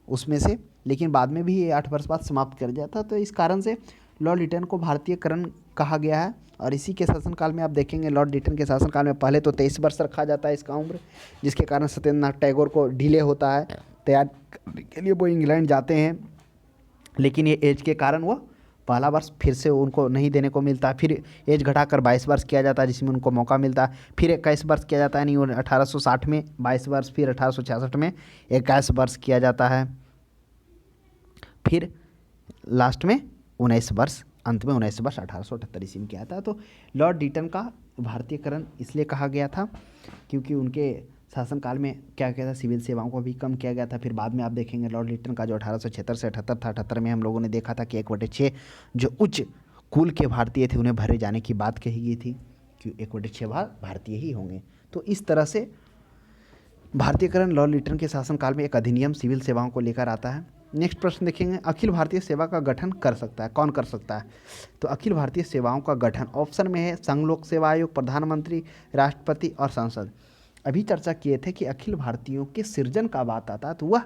उसमें से, लेकिन बाद में भी ये 8 वर्ष बाद समाप्त कर दिया था। तो इस कारण से लॉर्ड लिटन को भारतीयकरण कहा गया है। और इसी के शासनकाल में आप देखेंगे लॉर्ड लिटन के शासनकाल में पहले तो 23 वर्ष रखा जाता है इसका उम्र, जिसके कारण सत्येंद्र नाथ टैगोर को डिले होता है तैयार करने के लिए, वो इंग्लैंड जाते हैं, लेकिन ये एज के कारण वो पहला वर्ष फिर से उनको नहीं देने को मिलता है, फिर एज घटाकर 22 वर्ष किया जाता है जिसमें उनको मौका मिलता है, फिर 21 वर्ष किया जाता है, यानी 1860 में 22 वर्ष, फिर 1866 में 21 वर्ष किया जाता है, फिर लास्ट में 19 वर्ष, अंत में 19 वर्ष 1878 ईस्वी में किया था। तो लॉर्ड रीटन का भारतीयकरण इसलिए कहा गया था क्योंकि उनके शासनकाल में क्या किया था, सिविल सेवाओं को भी कम किया गया था। फिर बाद में आप देखेंगे लॉर्ड लीटन का जो 1876 से 78 था, 78 में हम लोगों ने देखा था कि 1/6 जो उच्च कुल के भारतीय थे उन्हें भरे जाने की बात कही गई थी कि 1/6 भाग भारतीय ही होंगे। तो इस तरह से भारतीयकरण लॉर्ड लीटन के शासनकाल में एक अधिनियम सिविल सेवाओं को लेकर आता है। नेक्स्ट प्रश्न देखेंगे, अखिल भारतीय सेवा का गठन कर सकता है, कौन कर सकता है? तो अखिल भारतीय सेवाओं का गठन ऑप्शन में है संघ लोक सेवा आयोग, प्रधानमंत्री, राष्ट्रपति और संसद। अभी चर्चा किए थे कि अखिल भारतीयों के सृजन का बात आता तो वह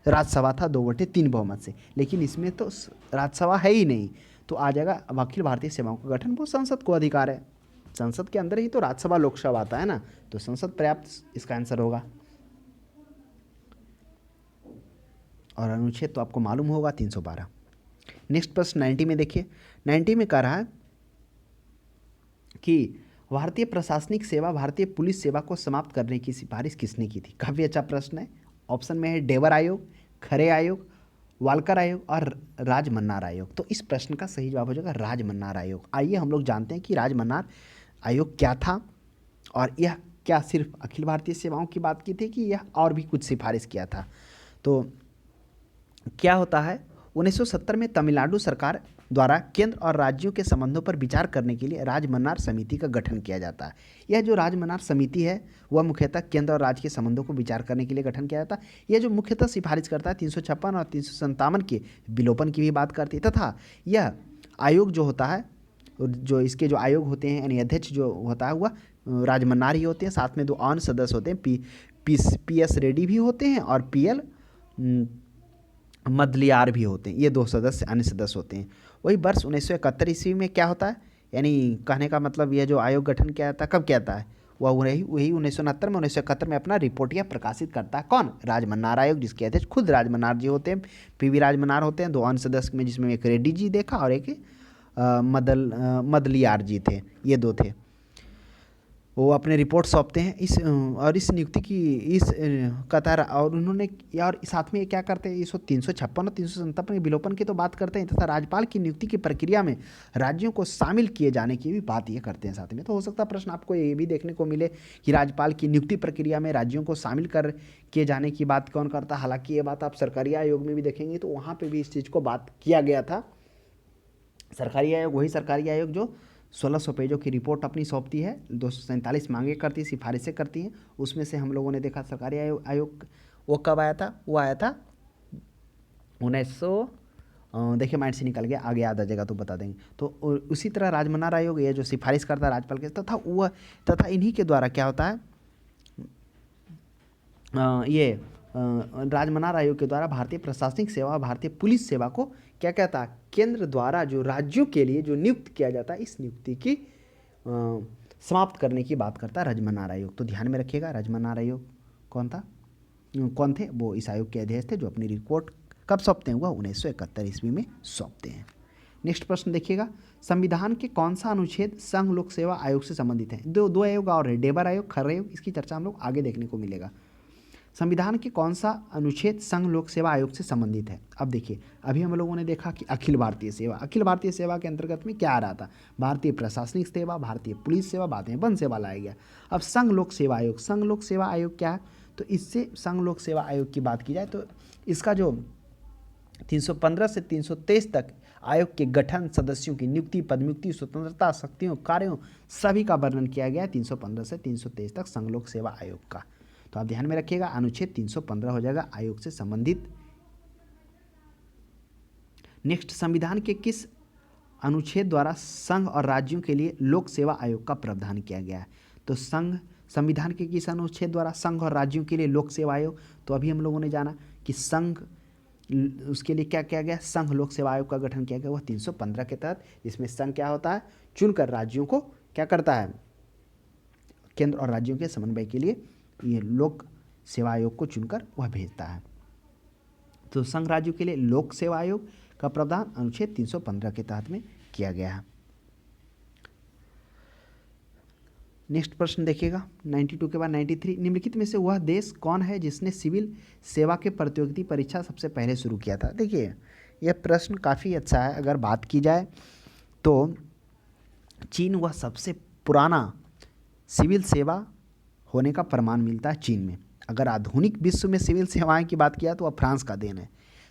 राज्यसभा था 2/3 बहुमत से, लेकिन इसमें तो राज्यसभा है ही नहीं, तो आ जाएगा अब अखिल भारतीय सेवाओं का गठन वो संसद को अधिकार है। संसद के अंदर ही तो राज्यसभा लोकसभा आता है ना, तो संसद पर्याप्त इसका आंसर होगा। और अनुच्छेद तो आपको मालूम होगा 312। नेक्स्ट प्रश्न 90 में देखिए, 90 में कह रहा है कि भारतीय प्रशासनिक सेवा, भारतीय पुलिस सेवा को समाप्त करने की सिफारिश किसने की थी? काफ़ी अच्छा प्रश्न है। ऑप्शन में है डेवर आयोग, खरे आयोग, वालकर आयोग और राजमन्नार आयोग। तो इस प्रश्न का सही जवाब हो जाएगा राजमन्नार आयोग। आइए हम लोग जानते हैं कि राजमन्नार आयोग क्या था और यह क्या सिर्फ अखिल भारतीय सेवाओं की बात की थी कि यह और भी कुछ सिफारिश किया था। तो क्या होता है, 1970 में तमिलनाडु सरकार द्वारा केंद्र और राज्यों के संबंधों पर विचार करने के लिए राजमन्नार समिति का गठन किया जाता है। यह जो राजमन्नार समिति है वह मुख्यतः केंद्र और राज्य के संबंधों को विचार करने के लिए गठन किया जाता है। यह जो मुख्यतः सिफारिश करता है 356 और 357 के विलोपन की भी बात करती है, तथा यह आयोग जो होता है, जो इसके जो आयोग होते हैं यानी अध्यक्ष जो होता है वह राजमन्नार ही होते हैं। साथ में 2 अन्य सदस्य होते हैं, PS रेड्डी भी होते हैं और PL मदलियार भी होते हैं। ये 2 सदस्य अन्य सदस्य होते हैं। वही वर्ष 1971 ईस्वी में क्या होता है, यानी कहने का मतलब यह जो आयोग गठन किया था कब किया था, वह वही 1969 में 1971 में अपना रिपोर्ट यह प्रकाशित करता है। कौन? राजमन्नार आयोग, जिसके अध्यक्ष खुद राजमन्नार जी होते हैं, PV राजमन्नार होते हैं। 2 अन्य सदस्य में जिसमें एक रेड्डी जी देखा और एक मदलियार जी थे, ये 2 थे। वो अपने रिपोर्ट सौंपते हैं इस और इस नियुक्ति की इस कतार और उन्होंने और साथ में क्या करते हैं, इस 356 और 357 के विलोपन की तो बात करते हैं, तथा राज्यपाल की नियुक्ति की प्रक्रिया में राज्यों को शामिल किए जाने की भी बात ये करते हैं साथ में। तो हो सकता है प्रश्न आपको ये भी देखने को मिले कि राज्यपाल की नियुक्ति प्रक्रिया में राज्यों को शामिल कर किए जाने की बात कौन करता है। हालांकि ये बात आप सरकारी आयोग में भी देखेंगे तो वहाँ पर भी इस चीज़ को बात किया गया था। सरकारी आयोग वही सरकारी आयोग जो 1600 पेजों की रिपोर्ट अपनी सौंपती है, 247 मांगे करती है, सिफारिशें करती हैं। उसमें से हम लोगों ने देखा सरकारी आयोग वो कब आया था, वो आया था 1900, देखिए माइंड से निकल गया, आगे याद आ जाएगा तो बता देंगे। तो उसी तरह राजमन्नार आयोग ये जो सिफारिश करता है राज्यपाल के तथा इन्हीं के द्वारा क्या होता है, ये राजमन्नार आयोग के द्वारा भारतीय प्रशासनिक सेवा, भारतीय पुलिस सेवा को क्या कहता है, केंद्र द्वारा जो राज्यों के लिए जो नियुक्त किया जाता है, इस नियुक्ति की समाप्त करने की बात करता है राजमन्नार आयोग। तो ध्यान में रखिएगा राजमन्नार आयोग कौन थे, वो इस आयोग के अध्यक्ष थे जो अपनी रिपोर्ट कब सौंपते हैं, वह 1971 ईस्वी में सौंपते हैं। नेक्स्ट प्रश्न देखिएगा, संविधान के कौन सा अनुच्छेद संघ लोक सेवा आयोग से संबंधित है? दो आयोग और है, डेबर आयोग, खर्रे आयोग, इसकी चर्चा हम लोग आगे देखने को मिलेगा। संविधान के कौन सा अनुच्छेद संघ लोक सेवा आयोग से संबंधित है? अब देखिए, अभी हम लोगों ने देखा कि अखिल भारतीय सेवा के अंतर्गत में क्या आ रहा था, भारतीय प्रशासनिक सेवा, भारतीय पुलिस सेवा, भारतीय वन सेवा लाया गया। अब संघ लोक सेवा आयोग क्या है, तो इससे संघ लोक सेवा आयोग की बात की जाए तो इसका जो 315 से 323 तक आयोग के गठन, सदस्यों की नियुक्ति, पदमुक्ति, स्वतंत्रता, शक्तियों, कार्यों सभी का वर्णन किया गया है 315 से 323 तक संघ लोक सेवा आयोग का। तो आप ध्यान में रखिएगा अनुच्छेद 315 हो जाएगा आयोग से संबंधित। नेक्स्ट, संविधान के किस अनुच्छेद द्वारा संघ और राज्यों के लिए लोक सेवा आयोग का प्रावधान किया गया है? तो संविधान के किस अनुच्छेद द्वारा संघ और राज्यों के लिए लोक सेवा आयोग? तो अभी हम लोगों ने जाना कि संघ, उसके लिए क्या किया गया, संघ लोक सेवा आयोग का गठन किया गया, वह 315 के तहत, जिसमें संघ क्या होता है, चुनकर राज्यों को क्या करता है, केंद्र और राज्यों के समन्वय के लिए ये लोक सेवा आयोग को चुनकर वह भेजता है। तो संघ राज्यों के लिए लोक सेवा आयोग का प्रावधान अनुच्छेद 315 के तहत में किया गया है। नेक्स्ट प्रश्न देखिएगा 92 के बाद 93, निम्नलिखित में से वह देश कौन है जिसने सिविल सेवा के प्रतियोगिता परीक्षा सबसे पहले शुरू किया था। देखिए यह प्रश्न काफ़ी अच्छा है। अगर बात की जाए तो चीन वह सबसे पुराना सिविल सेवा होने का प्रमाण मिलता है चीन में। अगर आधुनिक विश्व में सिविल सेवाएं की बात किया तो वह फ्रांस का देन है।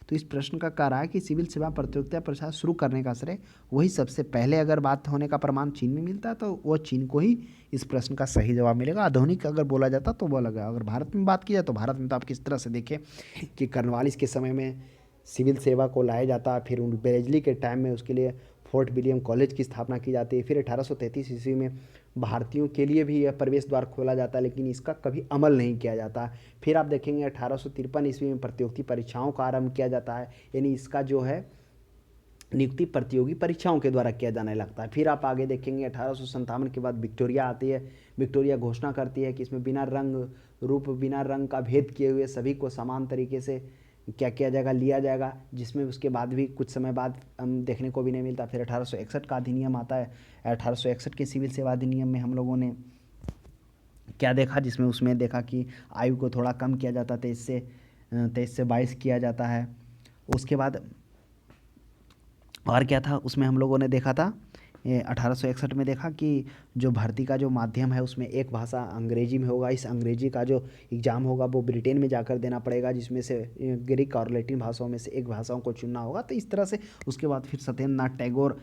तो इस प्रश्न का कह रहा है कि सिविल सेवा प्रतियोगिता परीक्षा शुरू करने का श्रेय वही सबसे पहले अगर बात होने का प्रमाण चीन में मिलता है तो वह चीन को ही इस प्रश्न का सही जवाब मिलेगा। आधुनिक अगर बोला जाता तो वो लगा। अगर भारत में बात की जाए तो भारत में तो आप किस तरह से देखें कि कर्नवालिस के समय में सिविल सेवा को लाया जाता, फिर बेलेजली के टाइम में उसके लिए फोर्ट विलियम कॉलेज की स्थापना की जाती है, फिर 1833 ईस्वी में भारतीयों के लिए भी यह प्रवेश द्वार खोला जाता है, लेकिन इसका कभी अमल नहीं किया जाता। फिर आप देखेंगे 1853 ईस्वी में प्रतियोगिता परीक्षाओं का आरंभ किया जाता है, यानी इसका जो है नियुक्ति प्रतियोगी परीक्षाओं के द्वारा किया जाने लगता है। फिर आप आगे देखेंगे 1857 के बाद विक्टोरिया आती है। विक्टोरिया घोषणा करती है कि इसमें बिना रंग रूप बिना रंग का भेद किए हुए सभी को समान तरीके से क्या किया जाएगा, लिया जाएगा, जिसमें उसके बाद भी कुछ समय बाद हम देखने को भी नहीं मिलता। फिर 1861 का अधिनियम आता है। 1861 के सिविल सेवा अधिनियम में हम लोगों ने क्या देखा, जिसमें उसमें देखा कि आयु को थोड़ा कम किया जाता, 23 से 22 किया जाता है। उसके बाद और क्या था उसमें हम लोगों ने देखा था 1861 में देखा कि जो भर्ती का जो माध्यम है उसमें एक भाषा अंग्रेजी में होगा। इस अंग्रेजी का जो एग्ज़ाम होगा वो ब्रिटेन में जाकर देना पड़ेगा, जिसमें से ग्रीक और लैटिन भाषाओं में से एक भाषाओं को चुनना होगा। तो इस तरह से उसके बाद फिर सत्येंद्रनाथ टैगोर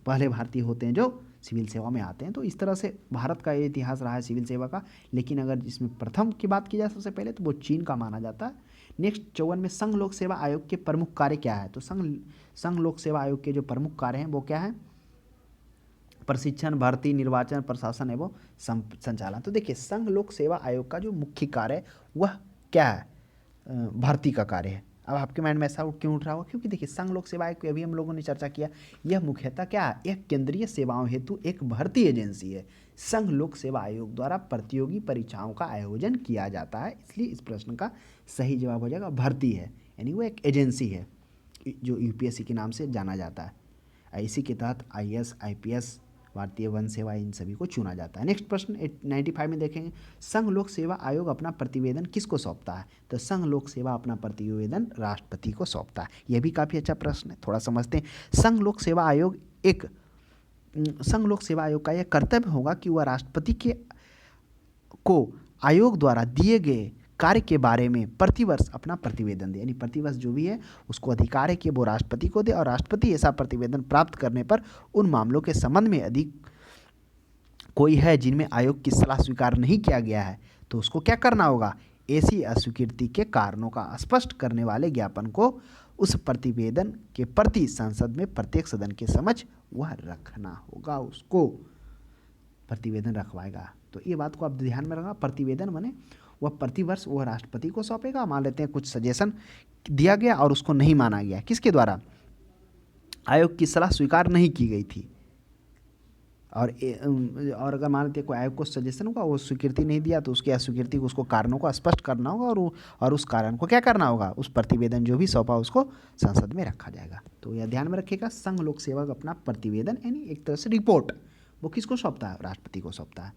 पहले भारतीय होते हैं जो सिविल सेवा में आते हैं। तो इस तरह से भारत का ये इतिहास रहा है सिविल सेवा का। लेकिन अगर इसमें प्रथम की बात की जाए सबसे पहले तो वो चीन का माना जाता है। नेक्स्ट 54 में संघ लोक सेवा आयोग के प्रमुख कार्य क्या है। तो संघ लोक सेवा आयोग के जो प्रमुख कार्य हैं वो क्या है, प्रशिक्षण, भर्ती, निर्वाचन, प्रशासन एवं संचालन। तो देखिए संघ लोक सेवा आयोग का जो मुख्य कार्य है वह क्या है, भर्ती का कार्य है। अब आपके माइंड में ऐसा क्यों उठ रहा होगा, क्योंकि देखिए संघ लोक सेवा आयोग की अभी हम लोगों ने चर्चा किया, यह मुख्यतः क्या है, एक केंद्रीय सेवाओं हेतु एक भर्ती एजेंसी है। संघ लोक सेवा आयोग द्वारा प्रतियोगी परीक्षाओं का आयोजन किया जाता है, इसलिए इस प्रश्न का सही जवाब हो जाएगा भर्ती है, यानी वो एक एजेंसी है जो यूपीएससी के नाम से जाना जाता है। इसी के तहत आईएएस, आईपीएस, भारतीय वन सेवा इन सभी को चुना जाता है। नेक्स्ट प्रश्न 95 में देखेंगे, संघ लोक सेवा आयोग अपना प्रतिवेदन किसको सौंपता है। तो संघ लोक सेवा अपना प्रतिवेदन राष्ट्रपति को सौंपता है। यह भी काफ़ी अच्छा प्रश्न है, थोड़ा समझते हैं। संघ लोक सेवा आयोग का यह कर्तव्य होगा कि वह राष्ट्रपति को आयोग द्वारा दिए गए कार्य के बारे में प्रतिवर्ष अपना प्रतिवेदन दे, यानी प्रतिवर्ष जो भी है उसको अधिकार है कि वो राष्ट्रपति को दे, और राष्ट्रपति ऐसा प्रतिवेदन प्राप्त करने पर उन मामलों के संबंध में अधिक कोई है जिनमें आयोग की सलाह स्वीकार नहीं किया गया है तो उसको क्या करना होगा, ऐसी अस्वीकृति के कारणों का स्पष्ट करने वाले ज्ञापन को उस प्रतिवेदन के प्रति संसद में प्रत्येक सदन के समक्ष वह रखना होगा, उसको प्रतिवेदन रखवाएगा। तो ये बात को आप ध्यान में रखना, प्रतिवेदन माने वह प्रतिवर्ष वह राष्ट्रपति को सौंपेगा। मान लेते हैं कुछ सजेशन दिया गया और उसको नहीं माना गया, किसके द्वारा, आयोग की सलाह स्वीकार नहीं की गई थी, और अगर मान लेते हैं कोई आयोग को सजेशन होगा वो स्वीकृति नहीं दिया तो उसकी अस्वीकृति उसको कारणों को स्पष्ट करना होगा, और उस कारण को क्या करना होगा, उस प्रतिवेदन जो भी सौंपा उसको संसद में रखा जाएगा। तो यह ध्यान में रखिएगा, संघ लोक सेवा अपना प्रतिवेदन यानी एक तरह से रिपोर्ट वो किसको सौंपता है, राष्ट्रपति को सौंपता है।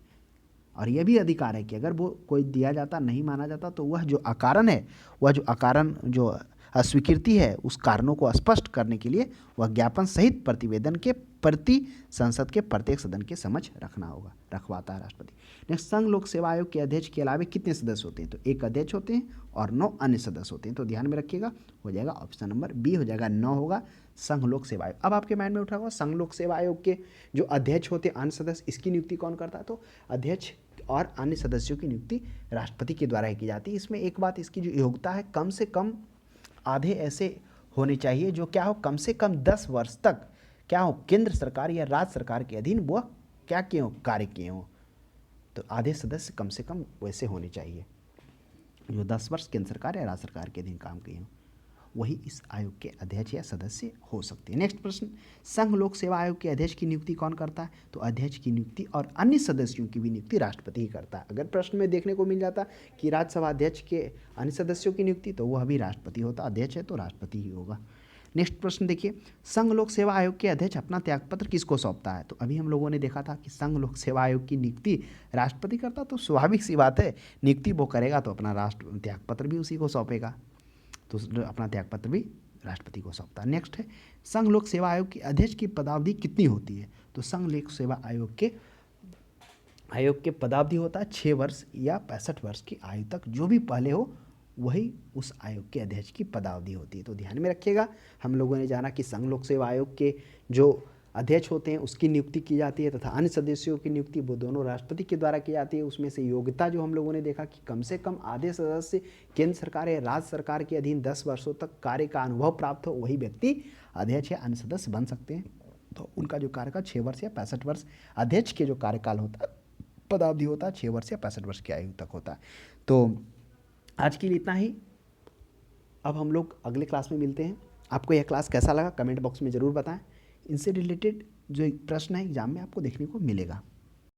और यह भी अधिकार है कि अगर वो कोई दिया जाता नहीं माना जाता तो वह जो अकारण है, वह जो अकारण जो अस्वीकृति है उस कारणों को स्पष्ट करने के लिए वह ज्ञापन सहित प्रतिवेदन के प्रति संसद के प्रत्येक सदन के समक्ष रखवाता है राष्ट्रपति। नेक्स्ट, संघ लोक सेवा आयोग के अध्यक्ष के अलावा कितने सदस्य होते हैं। तो एक अध्यक्ष होते हैं और 9 अन्य सदस्य होते हैं। तो ध्यान में रखिएगा, हो जाएगा ऑप्शन नंबर बी, हो जाएगा 9 होगा संघ लोक सेवा आयोग। अब आपके माइंड में उठा होगा संघ लोक सेवा आयोग के जो अध्यक्ष होते हैं अन्य सदस्य, इसकी नियुक्ति कौन करता है। तो अध्यक्ष और अन्य सदस्यों की नियुक्ति राष्ट्रपति के द्वारा की जाती है। इसमें एक बात इसकी जो योग्यता है, कम से कम आधे ऐसे होने चाहिए जो क्या हो, कम से कम 10 वर्ष तक क्या हो, केंद्र सरकार या राज्य सरकार के अधीन वो क्या किए हो, कार्य किए हो। तो आधे सदस्य कम से कम वैसे होने चाहिए जो 10 वर्ष केंद्र सरकार या राज्य सरकार के अधीन काम किए हो, वही इस आयोग के अध्यक्ष या सदस्य हो सकते हैं। नेक्स्ट प्रश्न, संघ लोक सेवा आयोग के अध्यक्ष की नियुक्ति कौन करता है। तो अध्यक्ष की नियुक्ति और अन्य सदस्यों की भी नियुक्ति राष्ट्रपति ही करता है। अगर प्रश्न में देखने को मिल जाता कि राज्यसभा अध्यक्ष के अन्य सदस्यों की नियुक्ति, तो वह भी राष्ट्रपति होता, अध्यक्ष है तो राष्ट्रपति ही होगा। नेक्स्ट प्रश्न देखिए, संघ लोक सेवा आयोग के अध्यक्ष अपना त्यागपत्र किसको सौंपता है? तो अभी हम लोगों ने देखा था कि संघ लोक सेवा आयोग की नियुक्ति राष्ट्रपति करता, तो स्वाभाविक सी बात है नियुक्ति वो करेगा तो अपना राष्ट्र त्यागपत्र भी उसी को सौंपेगा, तो अपना त्यागपत्र भी राष्ट्रपति को सौंपता है। नेक्स्ट है, संघ लोक सेवा आयोग के अध्यक्ष की पदावधि कितनी होती है? तो संघ लोक सेवा आयोग के पदावधि होता है 6 वर्ष या 65 वर्ष की आयु तक, जो भी पहले हो वही उस आयोग के अध्यक्ष की पदावधि होती है। तो ध्यान में रखिएगा, हम लोगों ने जाना कि संघ लोक सेवा आयोग के जो अध्यक्ष होते हैं उसकी नियुक्ति की जाती है तथा अन्य सदस्यों की नियुक्ति वो दोनों राष्ट्रपति के द्वारा की जाती है। उसमें से योग्यता जो हम लोगों ने देखा कि कम से कम आधे सदस्य केंद्र सरकार या राज्य सरकार के अधीन 10 वर्षों तक कार्य का अनुभव प्राप्त हो, वही व्यक्ति अध्यक्ष या अन्य सदस्य बन सकते हैं। तो उनका जो कार्यकाल 6 वर्ष या 65 वर्ष, अध्यक्ष के जो कार्यकाल होता है पदावधि होता है 6 वर्ष या 65 वर्ष की आयु तक होता है। तो आज के लिए इतना ही, अब हम लोग अगले क्लास में मिलते हैं। आपको यह क्लास कैसा लगा कमेंट बॉक्स में ज़रूर बताएं। इनसे रिलेटेड जो प्रश्न है एग्जाम में आपको देखने को मिलेगा।